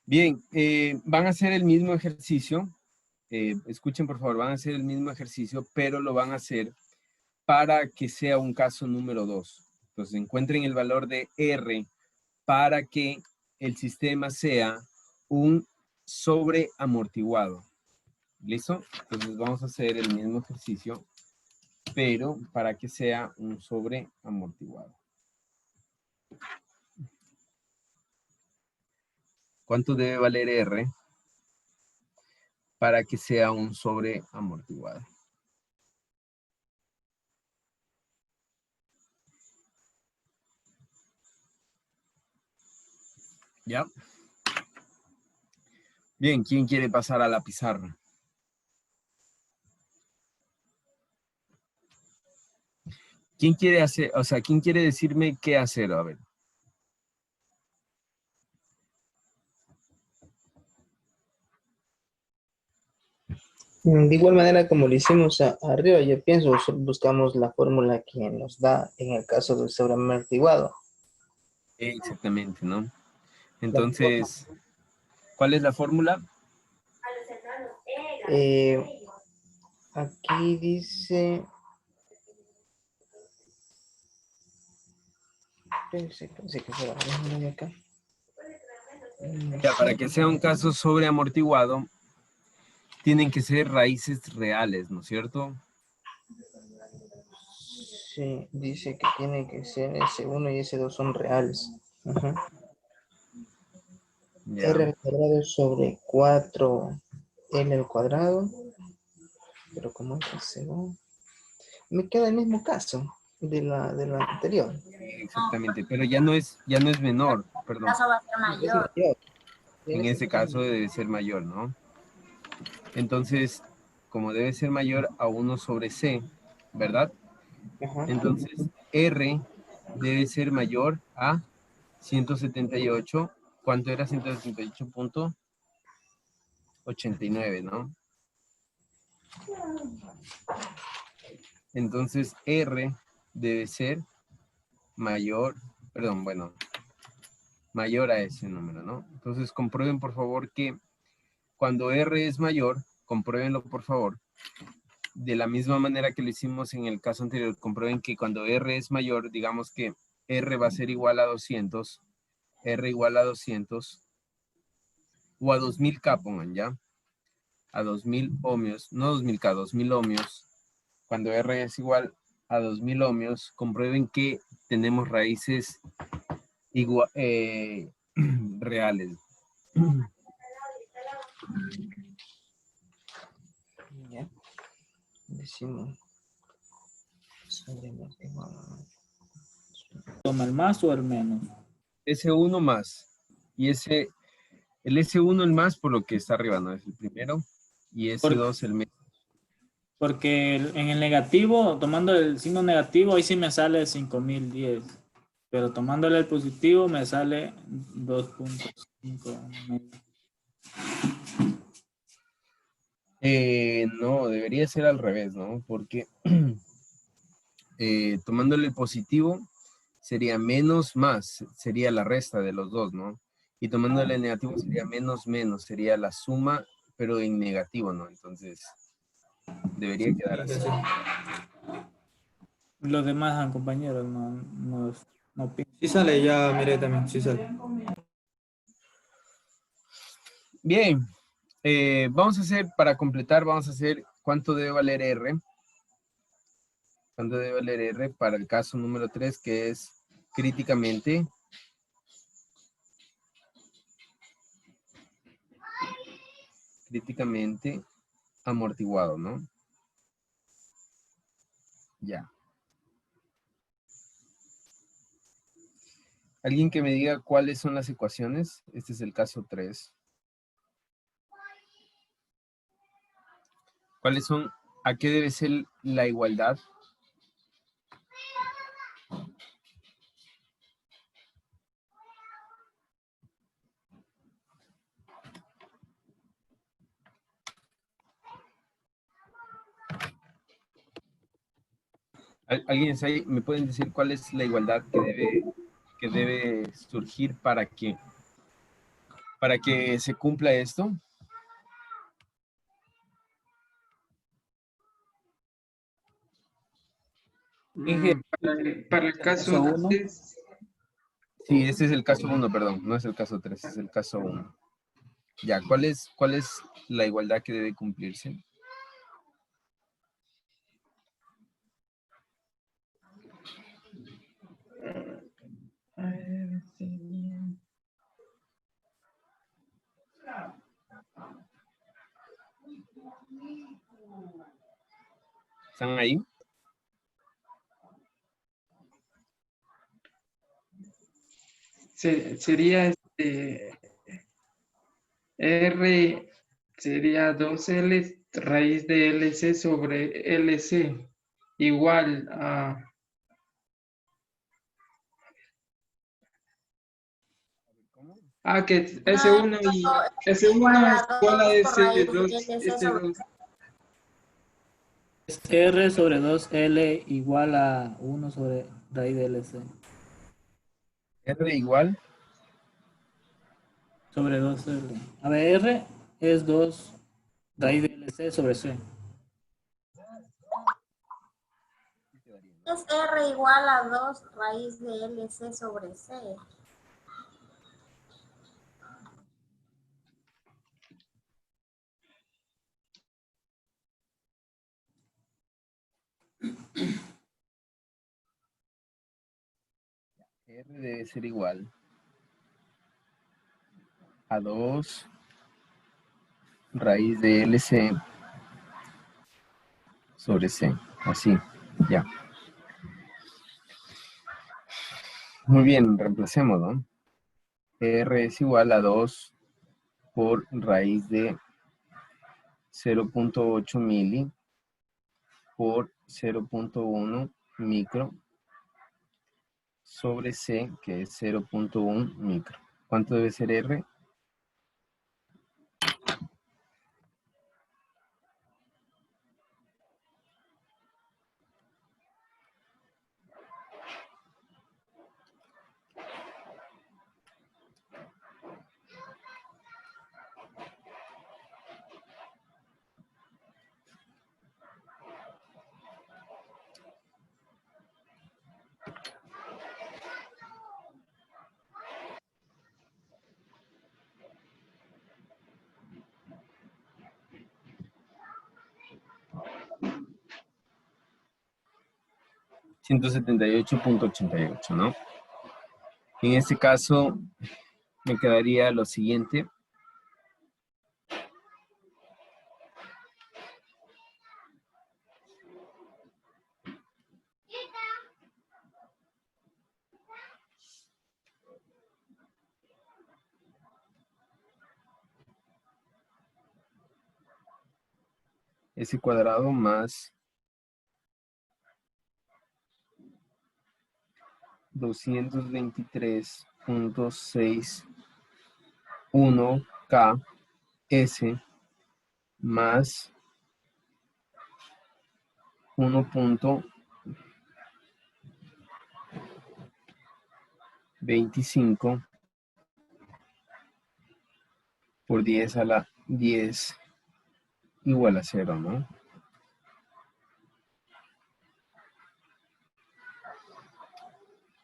A: Bien, van a hacer el mismo ejercicio. Escuchen, por favor, van a hacer el mismo ejercicio, pero lo van a hacer para que sea un caso número 2. Entonces, encuentren el valor de R para que el sistema sea un sobreamortiguado. ¿Listo? Entonces, vamos a hacer el mismo ejercicio, pero para que sea un sobreamortiguado. ¿Cuánto debe valer R para que sea un sobreamortiguado? ¿Ya? Bien, ¿quién quiere pasar a la pizarra? ¿Quién quiere hacer, o sea, quién quiere decirme qué hacer? A ver.
C: De igual manera como lo hicimos arriba, yo pienso, buscamos la fórmula que nos da en el caso del sobreamortiguado.
A: Exactamente, ¿no?
C: La
A: Entonces, ¿cuál es la fórmula?
C: Aquí dice... Pensé que fuera la misma de acá.
A: Ya, para que sea un caso sobreamortiguado, tienen que ser raíces reales, ¿no es cierto?
C: Sí, dice que tiene que ser S1 y S2 son reales. Ajá.
A: Ya.
C: R al cuadrado sobre 4L al cuadrado. Pero como es S2, me queda el mismo caso de la anterior.
A: Exactamente, pero ya no es menor,
E: El
A: perdón.
E: caso va a ser
C: Es
E: mayor.
C: mayor.
A: En ese caso debe ser mayor, ¿no? Entonces, como debe ser mayor a 1 sobre C, ¿verdad?
C: Ajá.
A: Entonces, R debe ser mayor a 178. ¿Cuánto era 178.89, ¿no? Entonces, R debe ser mayor, perdón, bueno, mayor a ese número, ¿no? Entonces, comprueben, por favor, que cuando R es mayor, compruébenlo, por favor, de la misma manera que lo hicimos en el caso anterior, comprueben que cuando R es mayor, digamos que R va a ser igual a 200, R igual a 200, o a 2000K, pongan ya, a 2000 ohmios, no 2000K, 2000 ohmios, cuando R es igual a 2000 ohmios, comprueben que tenemos raíces reales.
C: Ya. Decimos. Sobreamortiguado.
B: ¿Toma el más o el menos?
A: S1 más, y el S1 el más por lo que está arriba, ¿no? Es el primero, y S2 el menos.
B: Porque en el negativo, tomando el signo negativo, ahí sí me sale 5010. Pero tomándole el positivo me sale 2.5.
A: No, debería ser al revés, ¿no? Porque tomándole el positivo sería menos más, sería la resta de los dos, ¿no? Y tomándole el negativo sería menos menos, sería la suma, pero en negativo, ¿no? Entonces, debería quedar así.
B: Los demás compañeros no piensan.
F: Sí sale, ya miré también, sí sale.
A: Bien, vamos a hacer, para completar, vamos a hacer cuánto debe valer R. ¿Cuánto debe valer R para el caso número 3, que es críticamente amortiguado, ¿no? Ya. ¿Alguien que me diga cuáles son las ecuaciones? Este es el caso 3. ¿Cuáles son? ¿A qué debe ser la igualdad? ¿Alguien ahí me pueden decir cuál es la igualdad que debe surgir para que Para que se cumpla esto, Inge,
D: Para el caso
B: Caso uno.
D: 3,
A: sí, este es el caso 1, perdón, no es el caso 3, es el caso 1. Ya, ¿cuál es la igualdad que debe cumplirse? ¿Están ahí?
D: sería R sería 2L raíz de LC sobre LC igual a que S1 y S1 es igual a S2, S2.
B: Es R sobre 2L igual a 1 sobre raíz de LC.
A: R igual,
B: Sobre 2L. A ver, R es 2 raíz de LC sobre C.
E: Es R igual a 2 raíz de LC sobre C.
A: R debe ser igual a 2 raíz de LC sobre C, así, ya. Muy bien, reemplacemos, ¿no? R es igual a 2 por raíz de 0.8 mili por 0.1 micro sobre C, que es 0.1 micro. ¿Cuánto debe ser R? $178.88, ¿no? En este caso, me quedaría lo siguiente. S cuadrado más 223.61 KS más 1.25 por 10 a la 10 igual a 0, ¿no?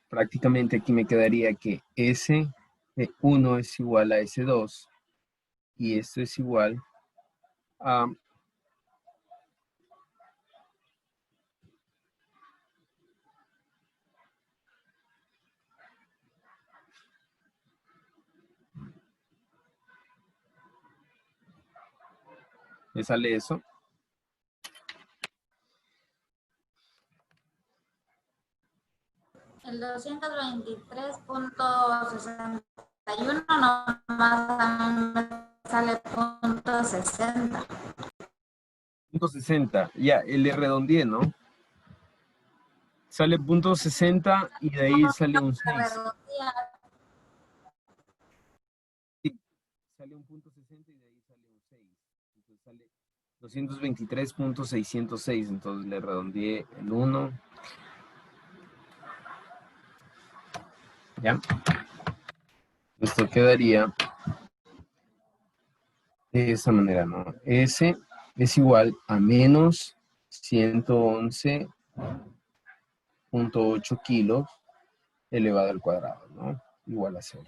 A: Prácticamente aquí me quedaría que S1 es igual a S2 y esto es igual a ¿me sale eso?
E: El 223.61 nomás también me sale .60.
A: .60, ya, le redondeé, ¿no? Sale .60 y de ahí sale un 6. Sí, sale un .60 y de ahí sale un 6. Entonces sale 223.606. Entonces le redondeé el 1. ¿Ya? Esto quedaría De esta manera, ¿no? S es igual a menos 111.8 kilos elevado al cuadrado, ¿no? Igual a 0.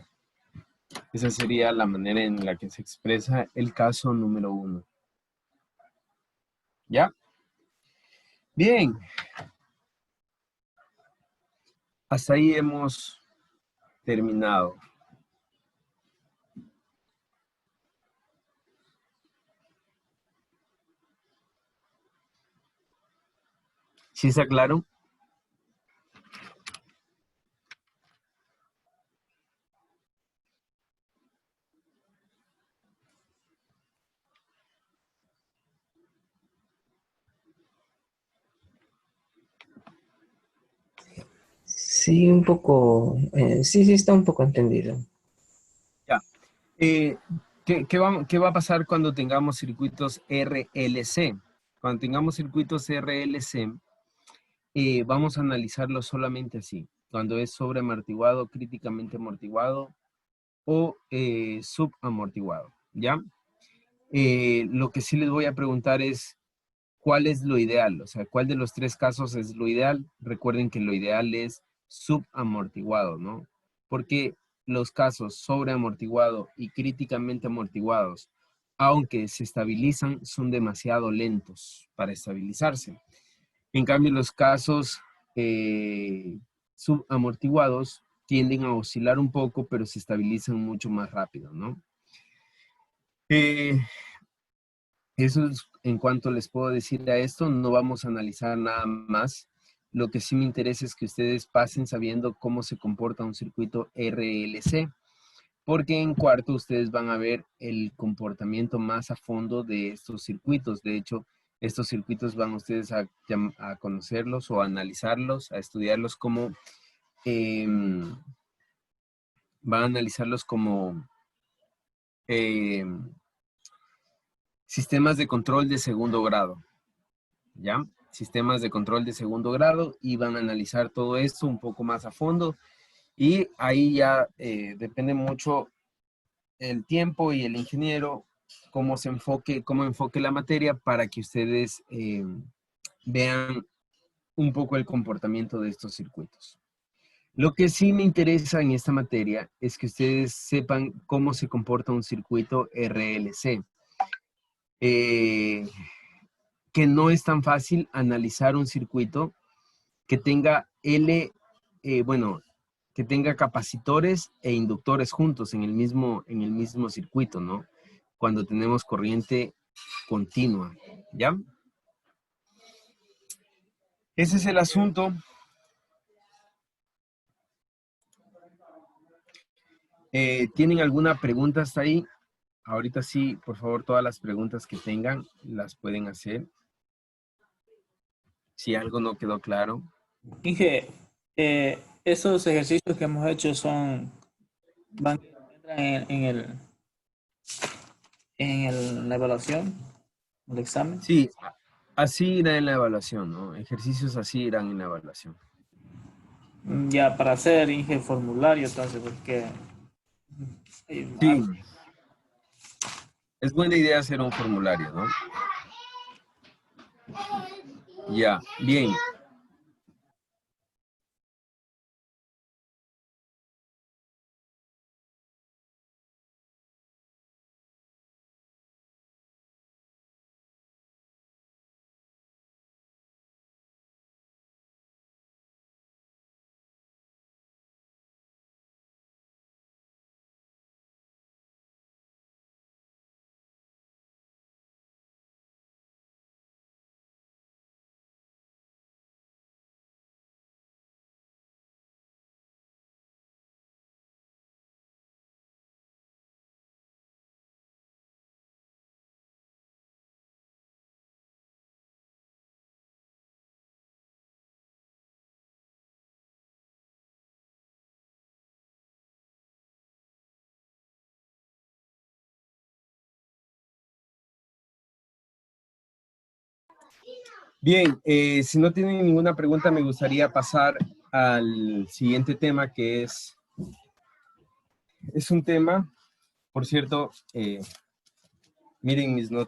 A: Esa sería la manera en la que se expresa el caso número 1. ¿Ya? Bien. Hasta ahí hemos terminado. ¿Sí está claro?
C: Sí, un poco, sí, está un poco entendido.
A: Ya. ¿Qué va a pasar cuando tengamos circuitos RLC? Cuando tengamos circuitos RLC, vamos a analizarlo solamente así. Cuando es sobreamortiguado, críticamente amortiguado o subamortiguado, ¿ya? Lo que sí les voy a preguntar es, ¿cuál es lo ideal? O sea, ¿cuál de los 3 casos es lo ideal? Recuerden que lo ideal es subamortiguado, ¿no? Porque los casos sobreamortiguado y críticamente amortiguados, aunque se estabilizan, son demasiado lentos para estabilizarse. En cambio, los casos subamortiguados tienden a oscilar un poco, pero se estabilizan mucho más rápido, ¿no? Eso es en cuanto les puedo decir a esto. No vamos a analizar nada más. Lo que sí me interesa es que ustedes pasen sabiendo cómo se comporta un circuito RLC, porque en cuarto ustedes van a ver el comportamiento más a fondo de estos circuitos. De hecho, estos circuitos van ustedes a conocerlos o a analizarlos, a estudiarlos como, van a analizarlos como sistemas de control de segundo grado, ¿ya? Sistemas de control de segundo grado, y van a analizar todo esto un poco más a fondo, y ahí ya depende mucho el tiempo y el ingeniero, cómo enfoque la materia para que ustedes vean un poco el comportamiento de estos circuitos. Lo que sí me interesa en esta materia es que ustedes sepan cómo se comporta un circuito RLC. Que no es tan fácil analizar un circuito que tenga que tenga capacitores e inductores juntos en el mismo circuito, ¿no? Cuando tenemos corriente continua, ¿ya? Ese es el asunto. ¿Tienen alguna pregunta hasta ahí? Ahorita sí, por favor, todas las preguntas que tengan las pueden hacer. Si algo no quedó claro.
B: Inge, esos ejercicios que hemos hecho entran en la evaluación, el examen.
A: Sí, así irá en la evaluación, ¿no? Ejercicios así irán en la evaluación.
B: Ya para hacer Inge formulario, entonces, porque
A: Sí, es buena idea hacer un formulario, ¿no? Ya, bien. Bien, si no tienen ninguna pregunta, me gustaría pasar al siguiente tema, que es un tema, por cierto, Miren esta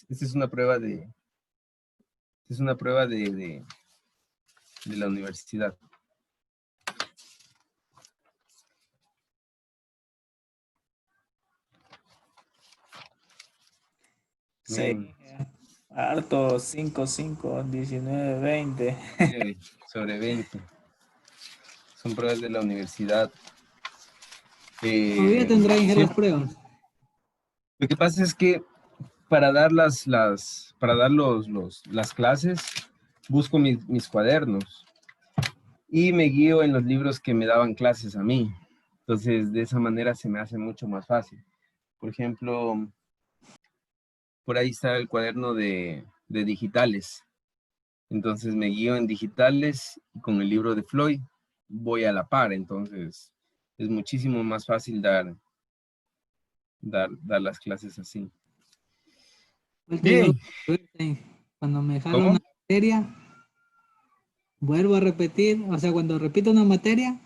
A: es una prueba de la universidad.
B: Sí.
A: Bien.
B: Harto, 5, 5, 19, 20.
A: 9 sobre 20. Son pruebas de la universidad.
G: Todavía tendrá Inge
A: Sí,
G: las pruebas.
A: lo que pasa es que para dar las clases, busco mis cuadernos y me guío en los libros que me daban clases a mí. Entonces, de esa manera se me hace mucho más fácil. Por ejemplo, por ahí está el cuaderno de digitales. Entonces me guío en digitales y con el libro de Floyd voy a la par. Entonces es muchísimo más fácil dar las clases así. Bien.
G: Cuando me jala
A: ¿Cómo?
G: una materia, vuelvo a repetir, o sea, cuando repito una materia,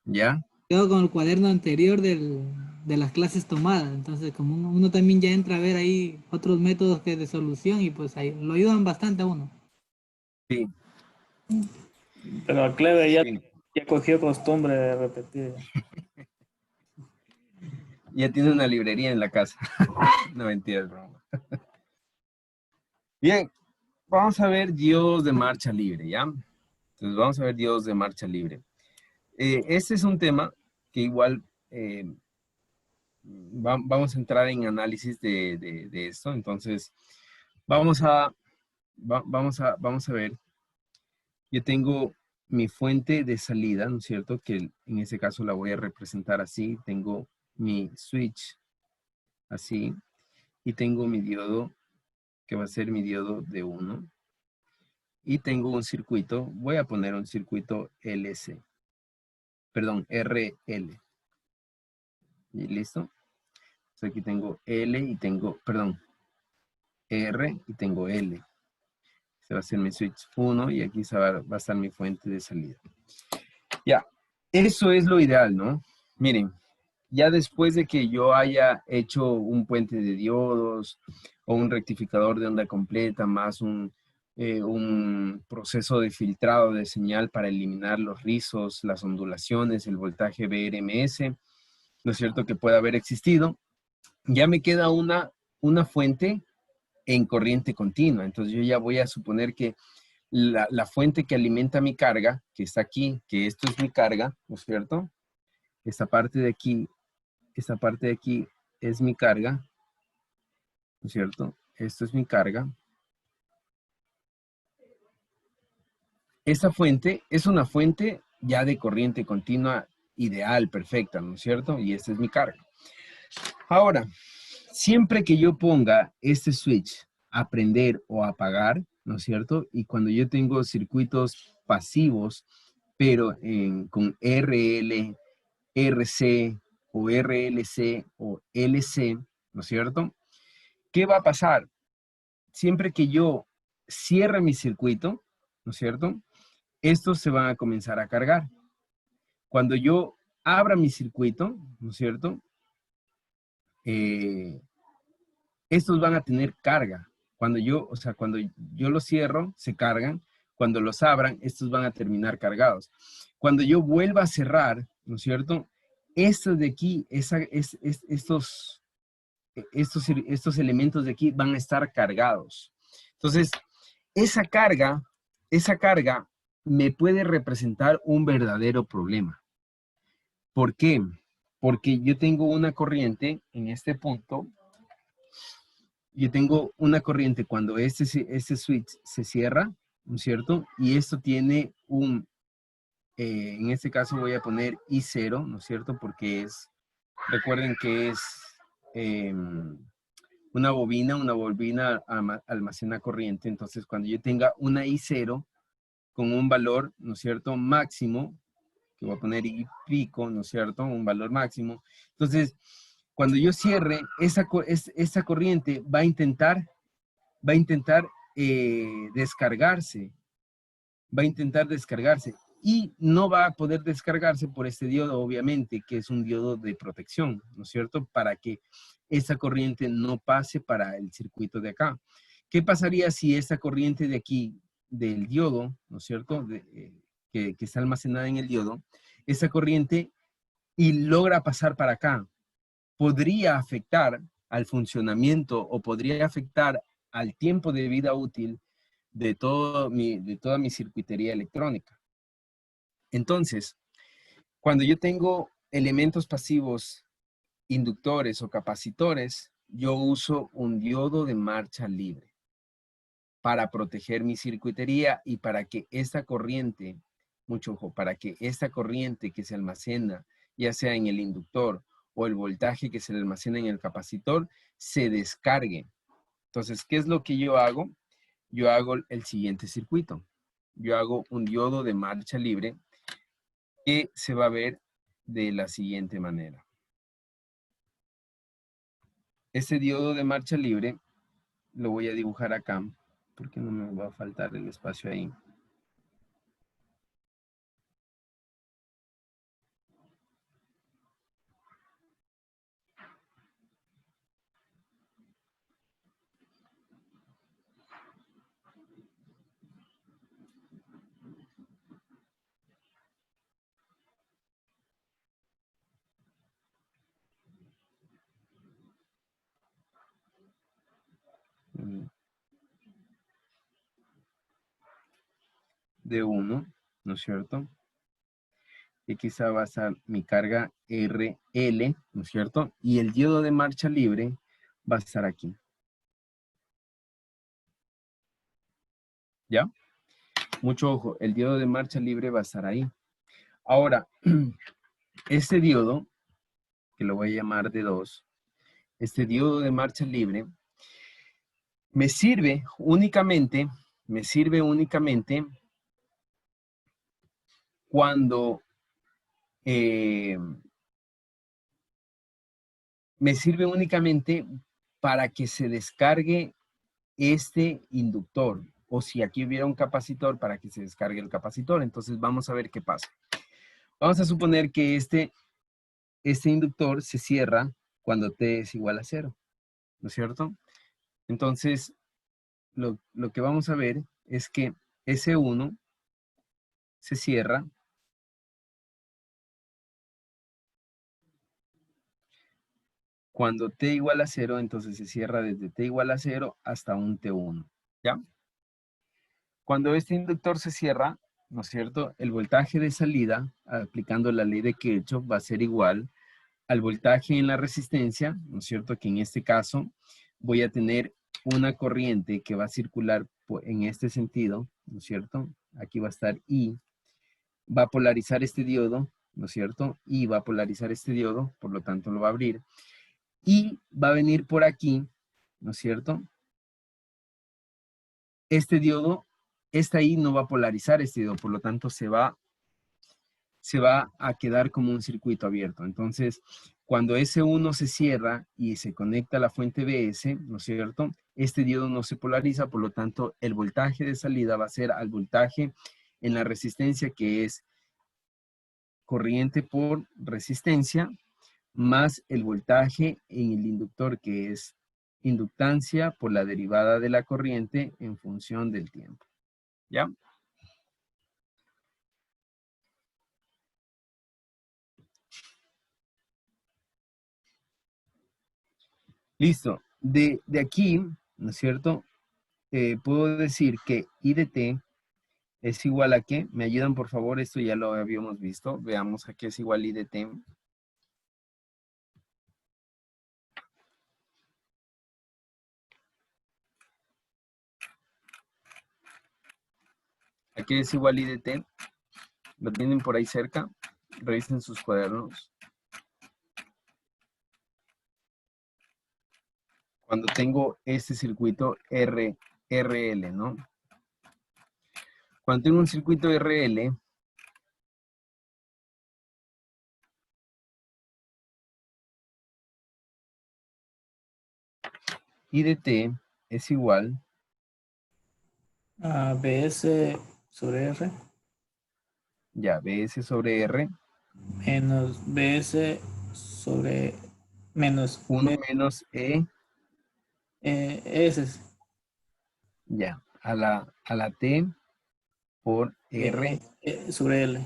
A: ¿Ya?
G: quedo con el cuaderno anterior de las clases tomadas. Entonces, como uno también ya entra a ver ahí otros métodos que de solución y pues ahí lo ayudan bastante a uno.
A: Sí.
B: Pero a Cleve ya,
A: Sí.
B: ya cogió costumbre de repetir.
A: Ya tiene una librería en la casa. No, mentira, es broma. Bien, vamos a ver diodos de marcha libre, ¿ya? Entonces vamos a ver diodos de marcha libre. Este es un tema que igual vamos a entrar en análisis de esto. Entonces, vamos a ver. Yo tengo mi fuente de salida, ¿no es cierto? Que en este caso la voy a representar así. Tengo mi switch así. Y tengo mi diodo, que va a ser mi diodo de 1. Y tengo un circuito, voy a poner un circuito LC. Perdón, RL. ¿Y listo? Entonces aquí tengo L y tengo, perdón, R y tengo L. Este va a ser mi switch 1 y aquí va a estar mi fuente de salida. Ya, eso es lo ideal, ¿no? Miren, ya después de que yo haya hecho un puente de diodos o un rectificador de onda completa más un proceso de filtrado de señal para eliminar los rizos, las ondulaciones, el voltaje BRMS, ¿no es cierto?, que pueda haber existido, ya me queda una fuente en corriente continua. Entonces yo ya voy a suponer que la fuente que alimenta mi carga, que está aquí, que esto es mi carga, ¿no es cierto? Esta parte de aquí es mi carga, ¿no es cierto? Esto es mi carga. Esta fuente es una fuente ya de corriente continua ideal, perfecta, ¿no es cierto? Y esta es mi carga. Ahora, siempre que yo ponga este switch a prender o a apagar, ¿no es cierto? Y cuando yo tengo circuitos pasivos, pero con RL, RC o RLC o LC, ¿no es cierto? ¿Qué va a pasar? Siempre que yo cierre mi circuito, ¿no es cierto? Estos se van a comenzar a cargar. Cuando yo abra mi circuito, ¿no es cierto? Estos van a tener carga. Cuando yo los cierro, se cargan. Cuando los abran, estos van a terminar cargados. Cuando yo vuelva a cerrar, ¿no es cierto? Estos de aquí, estos elementos de aquí van a estar cargados. Entonces, esa carga me puede representar un verdadero problema. ¿Por qué? Porque yo tengo una corriente en este punto. Yo tengo una corriente cuando este switch se cierra, ¿no es cierto? Y esto tiene en este caso voy a poner I0, ¿no es cierto? Porque recuerden que es una bobina almacena corriente. Entonces, cuando yo tenga una I0 con un valor, ¿no es cierto?, máximo, que voy a poner I pico, ¿no es cierto?, un valor máximo. Entonces, cuando yo cierre, esa corriente va a intentar descargarse. Va a intentar descargarse. y no va a poder descargarse por este diodo, obviamente, que es un diodo de protección, ¿no es cierto? Para que esa corriente no pase para el circuito de acá. ¿Qué pasaría si esta corriente de aquí, del diodo, ¿no es cierto? Que está almacenada en el diodo, esa corriente y logra pasar para acá? Podría afectar al funcionamiento o podría afectar al tiempo de vida útil de toda mi circuitería electrónica. Entonces, cuando yo tengo elementos pasivos, inductores o capacitores, yo uso un diodo de marcha libre para proteger mi circuitería y para que esta corriente, mucho ojo, para que esta corriente que se almacena, ya sea en el inductor o el voltaje que se le almacena en el capacitor, se descargue. Entonces, ¿qué es lo que yo hago? Yo hago el siguiente circuito. Yo hago un diodo de marcha libre que se va a ver de la siguiente manera. Este diodo de marcha libre lo voy a dibujar acá, porque no me va a faltar el espacio ahí. De 1, ¿no es cierto? Y quizá va a estar mi carga RL, ¿no es cierto? Y el diodo de marcha libre va a estar aquí. ¿Ya? Mucho ojo, el diodo de marcha libre va a estar ahí. Ahora, este diodo, que lo voy a llamar de 2, este diodo de marcha libre, me sirve únicamente cuando me sirve únicamente para que se descargue este inductor, o si aquí hubiera un capacitor, para que se descargue el capacitor. Entonces vamos a ver qué pasa. Vamos a suponer que este inductor se cierra cuando T es igual a 0, ¿no es cierto? Entonces, lo que vamos a ver es que S1 se cierra cuando T igual a 0, entonces se cierra desde T igual a 0 hasta un T1, ¿ya? Cuando este inductor se cierra, ¿no es cierto? El voltaje de salida, aplicando la ley de Kirchhoff, va a ser igual al voltaje en la resistencia, ¿no es cierto? Que en este caso voy a tener una corriente que va a circular en este sentido, ¿no es cierto? Aquí va a estar I, va a polarizar este diodo, ¿no es cierto? Y va a polarizar este diodo, por lo tanto lo va a abrir. Y va a venir por aquí, ¿no es cierto? Este diodo, esta I no va a polarizar este diodo, por lo tanto se va a quedar como un circuito abierto. Entonces, cuando S1 se cierra y se conecta a la fuente BS, ¿no es cierto? Este diodo no se polariza, por lo tanto, el voltaje de salida va a ser al voltaje en la resistencia, que es corriente por resistencia, más el voltaje en el inductor, que es inductancia por la derivada de la corriente en función del tiempo. ¿Ya? Listo. De aquí, ¿no es cierto? Puedo decir que I de T es igual a ¿qué? ¿Me ayudan, por favor? Esto ya lo habíamos visto. Veamos a qué es igual I de T. ¿A qué es igual I de T? ¿Lo tienen por ahí cerca? Revisen sus cuadernos. Cuando tengo este circuito RL, ¿no? Cuando tengo un circuito RL, I de T es igual
B: A BS sobre R.
A: Ya, BS sobre R.
B: Menos BS sobre menos
A: 1 menos E.
B: S
A: Ya, a la T por R
B: sobre L.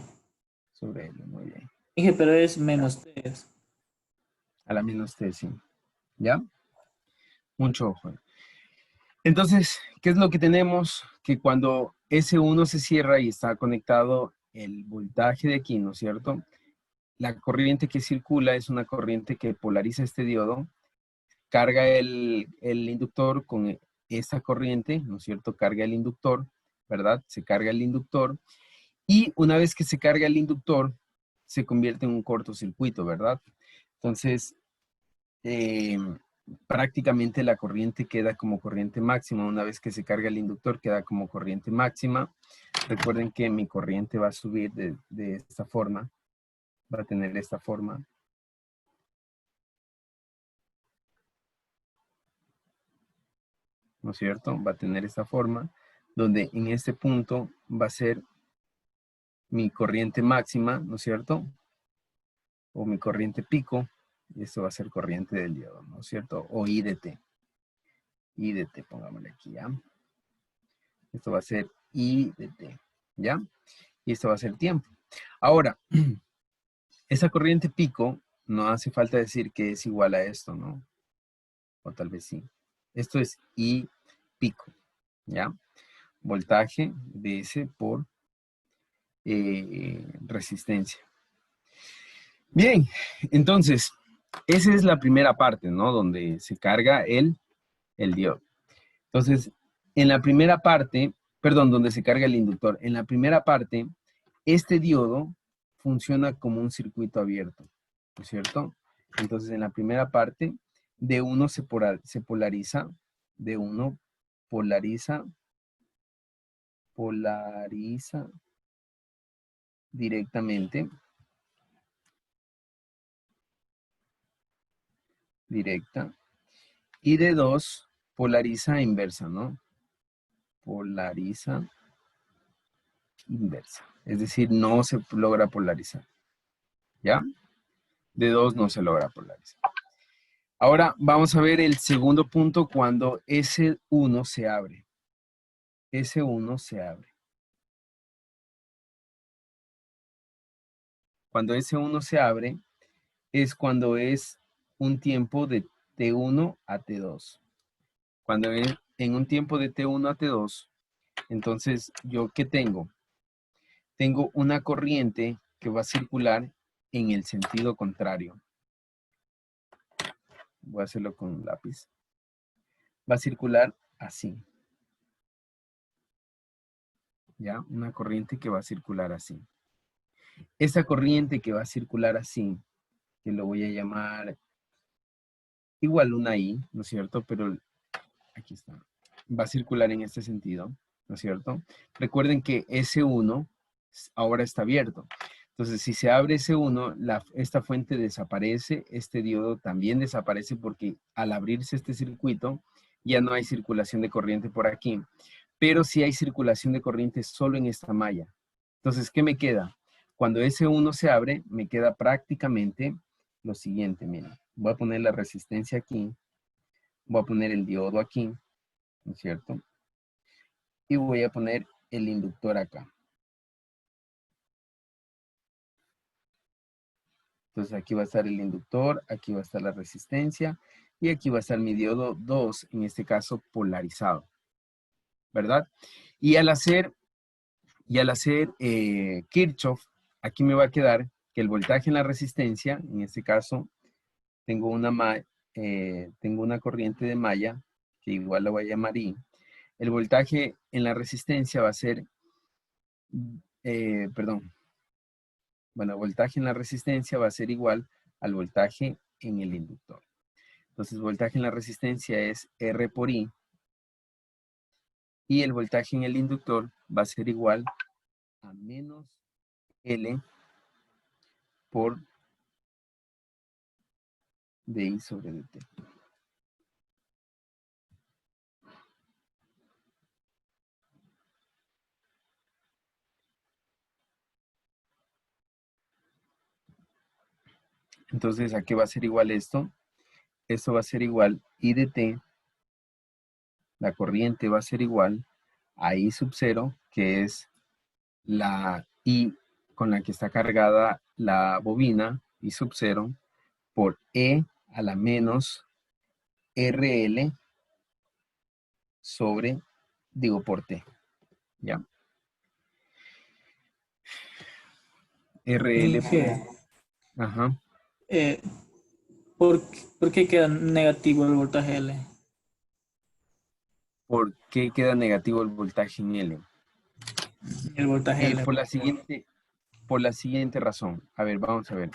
A: sobre L. Muy bien.
B: Dije, pero es menos T.
A: A la menos T, sí. ¿Ya? Mucho ojo. Entonces, ¿qué es lo que tenemos? Que cuando S1 se cierra y está conectado el voltaje de aquí, ¿no es cierto? La corriente que circula es una corriente que polariza este diodo, carga el inductor con esta corriente, ¿no es cierto? Carga el inductor, ¿verdad? Se carga el inductor y una vez que se carga el inductor, se convierte en un cortocircuito, ¿verdad? Entonces, prácticamente la corriente queda como corriente máxima. Una vez que se carga el inductor, queda como corriente máxima. Recuerden que mi corriente va a subir de esta forma. Va a tener esta forma. ¿No es cierto? Va a tener esta forma, donde en este punto va a ser mi corriente máxima, ¿no es cierto? O mi corriente pico. Y esto va a ser corriente del diodo, ¿no es cierto? O I de T. I de T, pongámosle aquí, ¿ya? Esto va a ser I de T, ¿ya? Y esto va a ser tiempo. Ahora, esa corriente pico, no hace falta decir que es igual a esto, ¿no? O tal vez sí. Esto es I pico, ¿ya? Voltaje DS por resistencia. Bien, entonces, esa es la primera parte, ¿no? Donde se carga el diodo. Entonces, en la primera parte, perdón, donde se carga el inductor. En la primera parte, este diodo funciona como un circuito abierto, ¿no es cierto? Entonces, en la primera parte, D1 se polariza, D1 polariza directamente, directa, y D2 polariza inversa, ¿no? Polariza inversa, es decir, no se logra polarizar, ¿ya? D2 no se logra polarizar. Ahora vamos a ver el segundo punto cuando S1 se abre. S1 se abre. Cuando S1 se abre es cuando es un tiempo de T1 a T2. Cuando es en un tiempo de T1 a T2, entonces ¿yo qué tengo? Tengo una corriente que va a circular en el sentido contrario. Voy a hacerlo con un lápiz. Va a circular así. ¿Ya? Una corriente que va a circular así. Esa corriente que va a circular así, que lo voy a llamar igual una I, ¿no es cierto? Pero aquí está. Va a circular en este sentido, ¿no es cierto? Recuerden que S1 ahora está abierto. Entonces, si se abre S1, esta fuente desaparece, este diodo también desaparece porque al abrirse este circuito, ya no hay circulación de corriente por aquí, pero sí hay circulación de corriente solo en esta malla. Entonces, ¿qué me queda? Cuando S1 se abre, me queda prácticamente lo siguiente, miren. Voy a poner la resistencia aquí, voy a poner el diodo aquí, ¿no es cierto? Y voy a poner el inductor acá. Entonces aquí va a estar el inductor, aquí va a estar la resistencia y aquí va a estar mi diodo 2, en este caso polarizado, ¿verdad? Y al hacer Kirchhoff, aquí me va a quedar que el voltaje en la resistencia, en este caso tengo una corriente de malla, que igual la voy a llamar I. El voltaje en la resistencia va a ser, el voltaje en la resistencia va a ser igual al voltaje en el inductor. Entonces, voltaje en la resistencia es R por I. Y el voltaje en el inductor va a ser igual a menos L por DI sobre DT. Entonces, ¿a qué va a ser igual esto? Esto va a ser igual I de T. La corriente va a ser igual a I sub 0, que es la I con la que está cargada la bobina, I sub 0, por E a la menos RL sobre, por T. ¿Ya? RL por
B: Inge,
A: T. Ajá.
B: eh, por qué queda negativo el voltaje L?
A: ¿Por qué queda negativo el voltaje en L?
B: El voltaje L.
A: Por la siguiente razón. A ver, vamos a ver.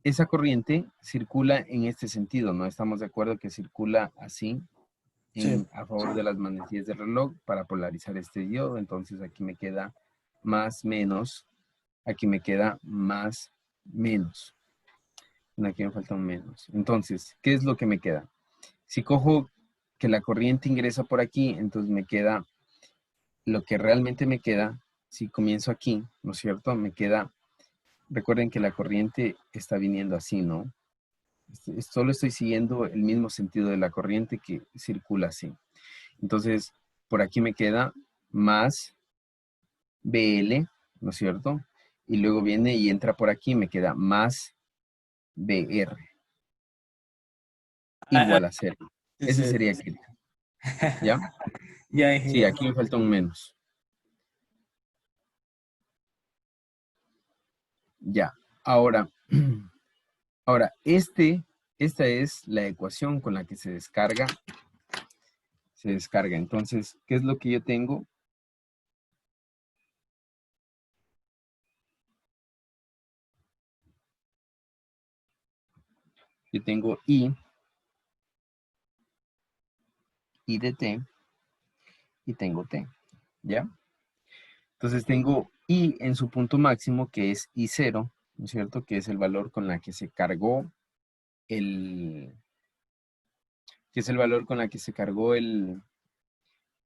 A: Esa corriente circula en este sentido, ¿no? Estamos de acuerdo que circula así
B: Sí.
A: a favor de las manecillas del reloj para polarizar este diodo. Entonces aquí me queda más, menos. Aquí me queda más, menos. Aquí me falta un menos. Entonces, ¿qué es lo que me queda? Si cojo que la corriente ingresa por aquí, entonces me queda, lo que realmente me queda, si comienzo aquí, ¿no es cierto? Me queda, recuerden que la corriente está viniendo así, ¿no? Solo estoy siguiendo el mismo sentido de la corriente que circula así. Entonces, por aquí me queda más BL, ¿no es cierto? Y luego viene y entra por aquí, me queda más BR, igual a 0. Ese
B: Sí.
A: sería aquí, ¿ya?
B: Ya,
A: Sí,
B: Inge.
A: aquí me falta un menos. Ya, ahora, esta es la ecuación con la que se descarga. Entonces, ¿qué es lo que yo tengo? Yo tengo I de T, y tengo T, ¿ya? Entonces tengo I en su punto máximo, que es I0, ¿no es cierto? Que es el valor con la que se cargó el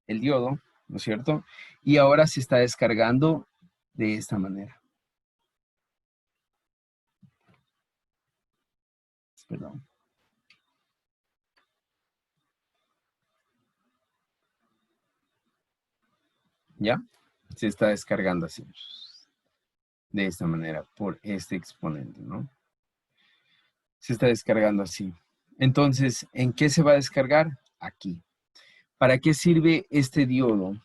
A: diodo, ¿no es cierto? Y ahora se está descargando de esta manera. Perdón. ¿Ya? Se está descargando así. De esta manera, por este exponente, ¿no? Se está descargando así. Entonces, ¿en qué se va a descargar? Aquí. ¿Para qué sirve este diodo?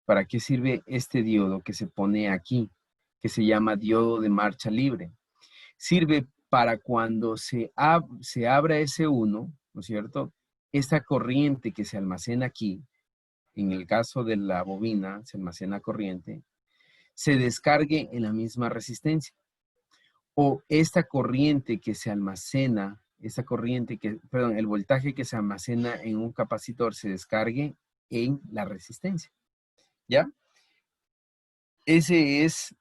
A: ¿Para qué sirve este diodo que se pone aquí? Que se llama diodo de marcha libre. Sirve para cuando se abra ese 1, ¿no es cierto? Esta corriente que se almacena aquí, en el caso de la bobina, se almacena corriente, se descargue en la misma resistencia. O esta corriente que se almacena, el voltaje que se almacena en un capacitor se descargue en la resistencia. ¿Ya? Ese es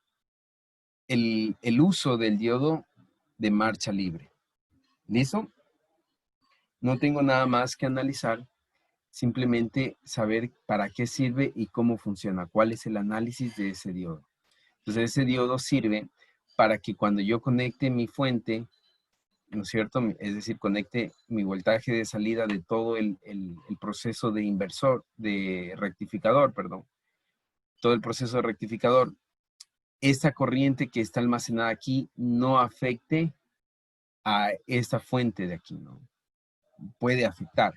A: el uso del diodo de marcha libre. ¿Listo? No tengo nada más que analizar, simplemente saber para qué sirve y cómo funciona, cuál es el análisis de ese diodo. Entonces ese diodo sirve para que cuando yo conecte mi fuente, ¿no es cierto? Es decir, conecte mi voltaje de salida de todo el proceso de rectificador, perdón. Todo el proceso de rectificador. Esta corriente que está almacenada aquí no afecte a esta fuente de aquí, ¿no? Puede afectar,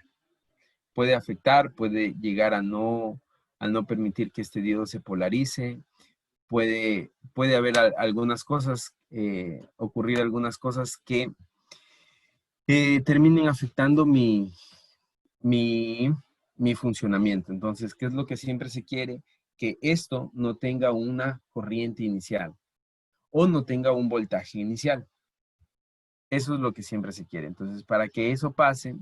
A: puede llegar a no permitir que este diodo se polarice, puede haber algunas cosas, ocurrir algunas cosas que terminen afectando mi funcionamiento. Entonces, ¿qué es lo que siempre se quiere? Que esto no tenga una corriente inicial o no tenga un voltaje inicial. Eso es lo que siempre se quiere. Entonces, para que eso pase,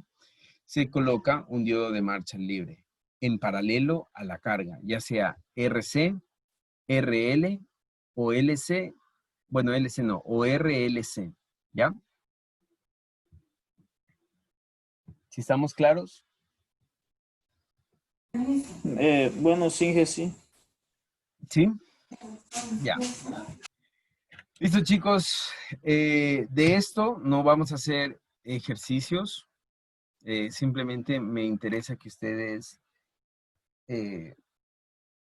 A: se coloca un diodo de marcha libre en paralelo a la carga, ya sea RC, RL o LC, bueno, LC no, o RLC, ¿ya? ¿Sí estamos claros?
B: Bueno, sí, Inge, sí.
A: ¿Sí? Ya. Listo, chicos. De esto no vamos a hacer ejercicios. Simplemente me interesa que ustedes,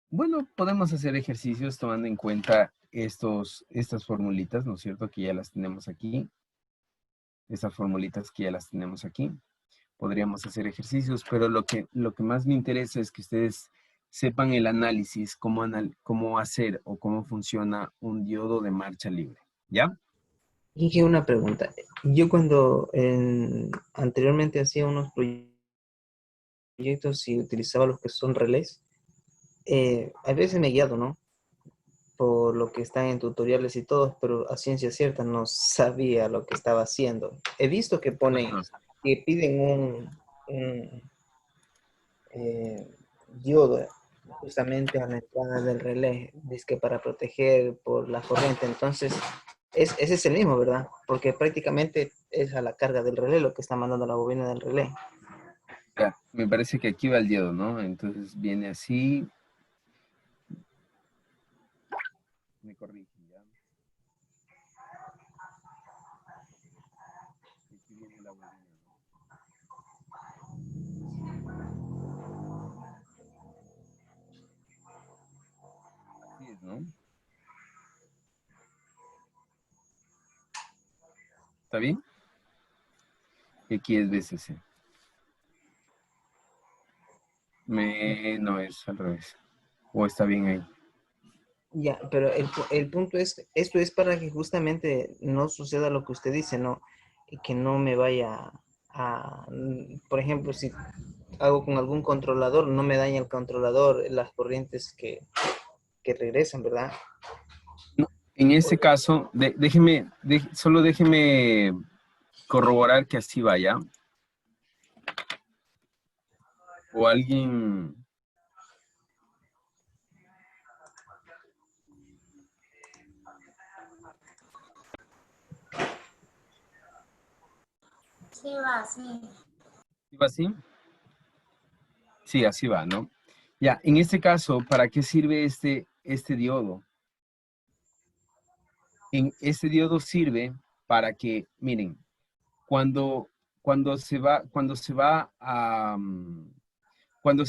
A: bueno, podemos hacer ejercicios tomando en cuenta estas formulitas, ¿no es cierto? Que ya las tenemos aquí. Estas formulitas que ya las tenemos aquí. Podríamos hacer ejercicios, pero lo que más me interesa es que ustedes sepan el análisis, cómo hacer o cómo funciona un diodo de marcha libre. ¿Ya?
C: Y que una pregunta. Yo cuando anteriormente hacía unos proyectos y utilizaba los que son relés, a veces me he guiado, ¿no? Por lo que están en tutoriales y todo, pero a ciencia cierta no sabía lo que estaba haciendo. He visto que que piden un diodo justamente a la entrada del relé, que para proteger por la corriente. Entonces, ese es el mismo, ¿verdad? Porque prácticamente es a la carga del relé lo que está mandando la bobina del relé.
A: Ya, me parece que aquí va el diodo, ¿no? Entonces viene así. Me corrigen, ¿ya? Aquí viene la bobina, ¿no? Así es, ¿no? ¿Está bien? Y aquí es BCC. No es al revés. O está bien ahí.
C: Ya, pero el punto es, esto es para que justamente no suceda lo que usted dice, ¿no? Y que no me vaya por ejemplo, si hago con algún controlador, no me daña el controlador las corrientes que regresan, ¿verdad?
A: No, en este caso, solo déjeme corroborar que así vaya. O alguien...
E: Sí, va, sí.
A: ¿Sí va así? Sí, así va, ¿no? Ya, en este caso, ¿para qué sirve este diodo? Este diodo sirve para que, miren, cuando cuando se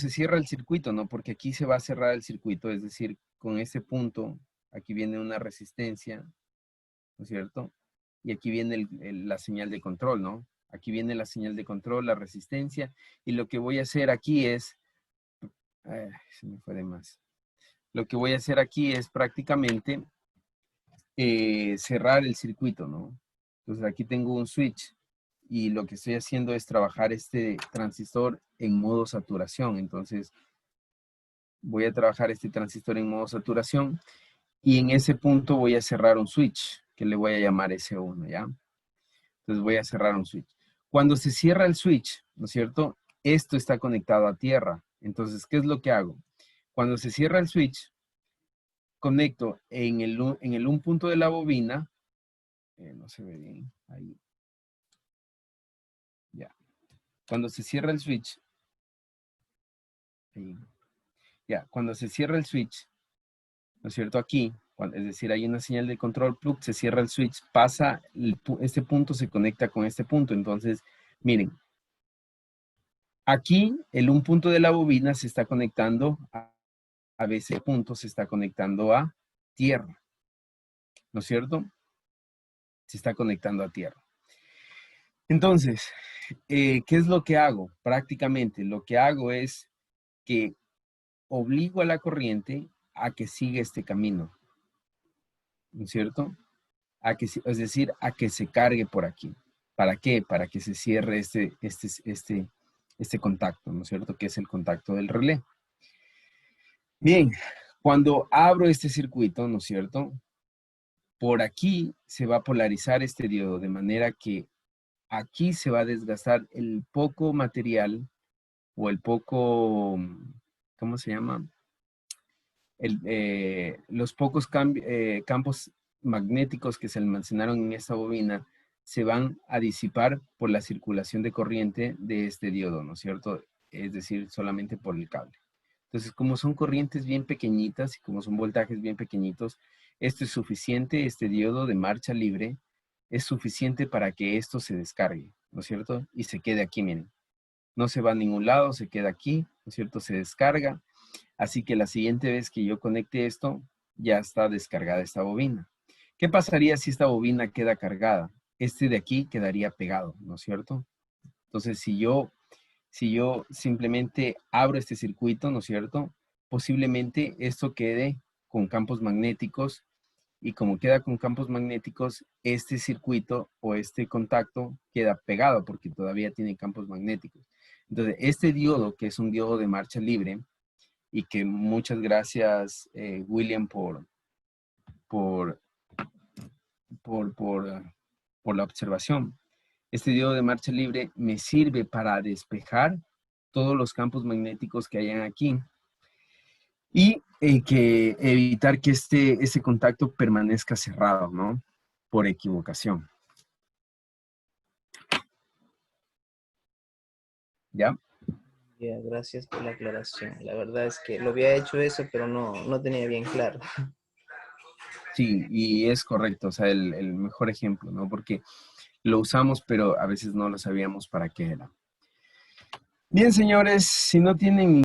A: cierra el circuito, ¿no? Porque aquí se va a cerrar el circuito, es decir, con este punto, aquí viene una resistencia, ¿no es cierto? Y aquí viene la señal de control, ¿no? Aquí viene la señal de control, la resistencia, y lo que voy a hacer aquí es, se me fue de más. Lo que voy a hacer aquí es prácticamente cerrar el circuito, ¿no? Entonces aquí tengo un switch y lo que estoy haciendo es trabajar este transistor en modo saturación. Entonces voy a trabajar este transistor en modo saturación y en ese punto voy a cerrar un switch que le voy a llamar S1, ¿ya? Entonces voy a cerrar un switch. Cuando se cierra el switch, ¿no es cierto? Esto está conectado a tierra. Entonces, ¿qué es lo que hago? Cuando se cierra el switch, conecto en el un punto de la bobina, no se ve bien, ahí. Ya. Cuando se cierra el switch, ahí. Ya, cuando se cierra el switch, ¿no es cierto? Aquí, es decir, hay una señal de control plug, se cierra el switch, pasa, este punto se conecta con este punto. Entonces, miren, aquí el un punto de la bobina se está conectando a ese punto se está conectando a tierra, ¿no es cierto? Se está conectando a tierra. Entonces, ¿qué es lo que hago? Prácticamente lo que hago es que obligo a la corriente a que siga este camino, ¿no es cierto? Es decir, a que se cargue por aquí. ¿Para qué? Para que se cierre este contacto, ¿no es cierto? Que es el contacto del relé. Bien, cuando abro este circuito, ¿no es cierto? Por aquí se va a polarizar este diodo de manera que aquí se va a desgastar el poco material o el poco, ¿cómo se llama? Los pocos campos magnéticos que se almacenaron en esta bobina se van a disipar por la circulación de corriente de este diodo, ¿no es cierto? Es decir, solamente por el cable. Entonces, como son corrientes bien pequeñitas y como son voltajes bien pequeñitos, Esto es suficiente, este diodo de marcha libre es suficiente para que esto se descargue, ¿no es cierto? Y se quede aquí, miren. No se va a ningún lado, se queda aquí, ¿no es cierto? Se descarga. Así que la siguiente vez que yo conecte esto, ya está descargada esta bobina. ¿Qué pasaría si esta bobina queda cargada? Este de aquí quedaría pegado, ¿no es cierto? Entonces, si yo simplemente abro este circuito, ¿no es cierto? Posiblemente esto quede con campos magnéticos y como queda con campos magnéticos, este circuito o este contacto queda pegado porque todavía tiene campos magnéticos. Entonces, este diodo, que es un diodo de marcha libre, y que muchas gracias, William, por la observación. Este diodo de marcha libre me sirve para despejar todos los campos magnéticos que hayan aquí y que evitar que ese contacto permanezca cerrado, ¿no? Por equivocación. ¿Ya?
C: Ya, gracias por la aclaración. La verdad es que lo había hecho eso, pero no tenía bien claro.
A: Sí, y es correcto, o sea, el mejor ejemplo, ¿no? Porque lo usamos, pero a veces no lo sabíamos para qué era. Bien, señores, si no tienen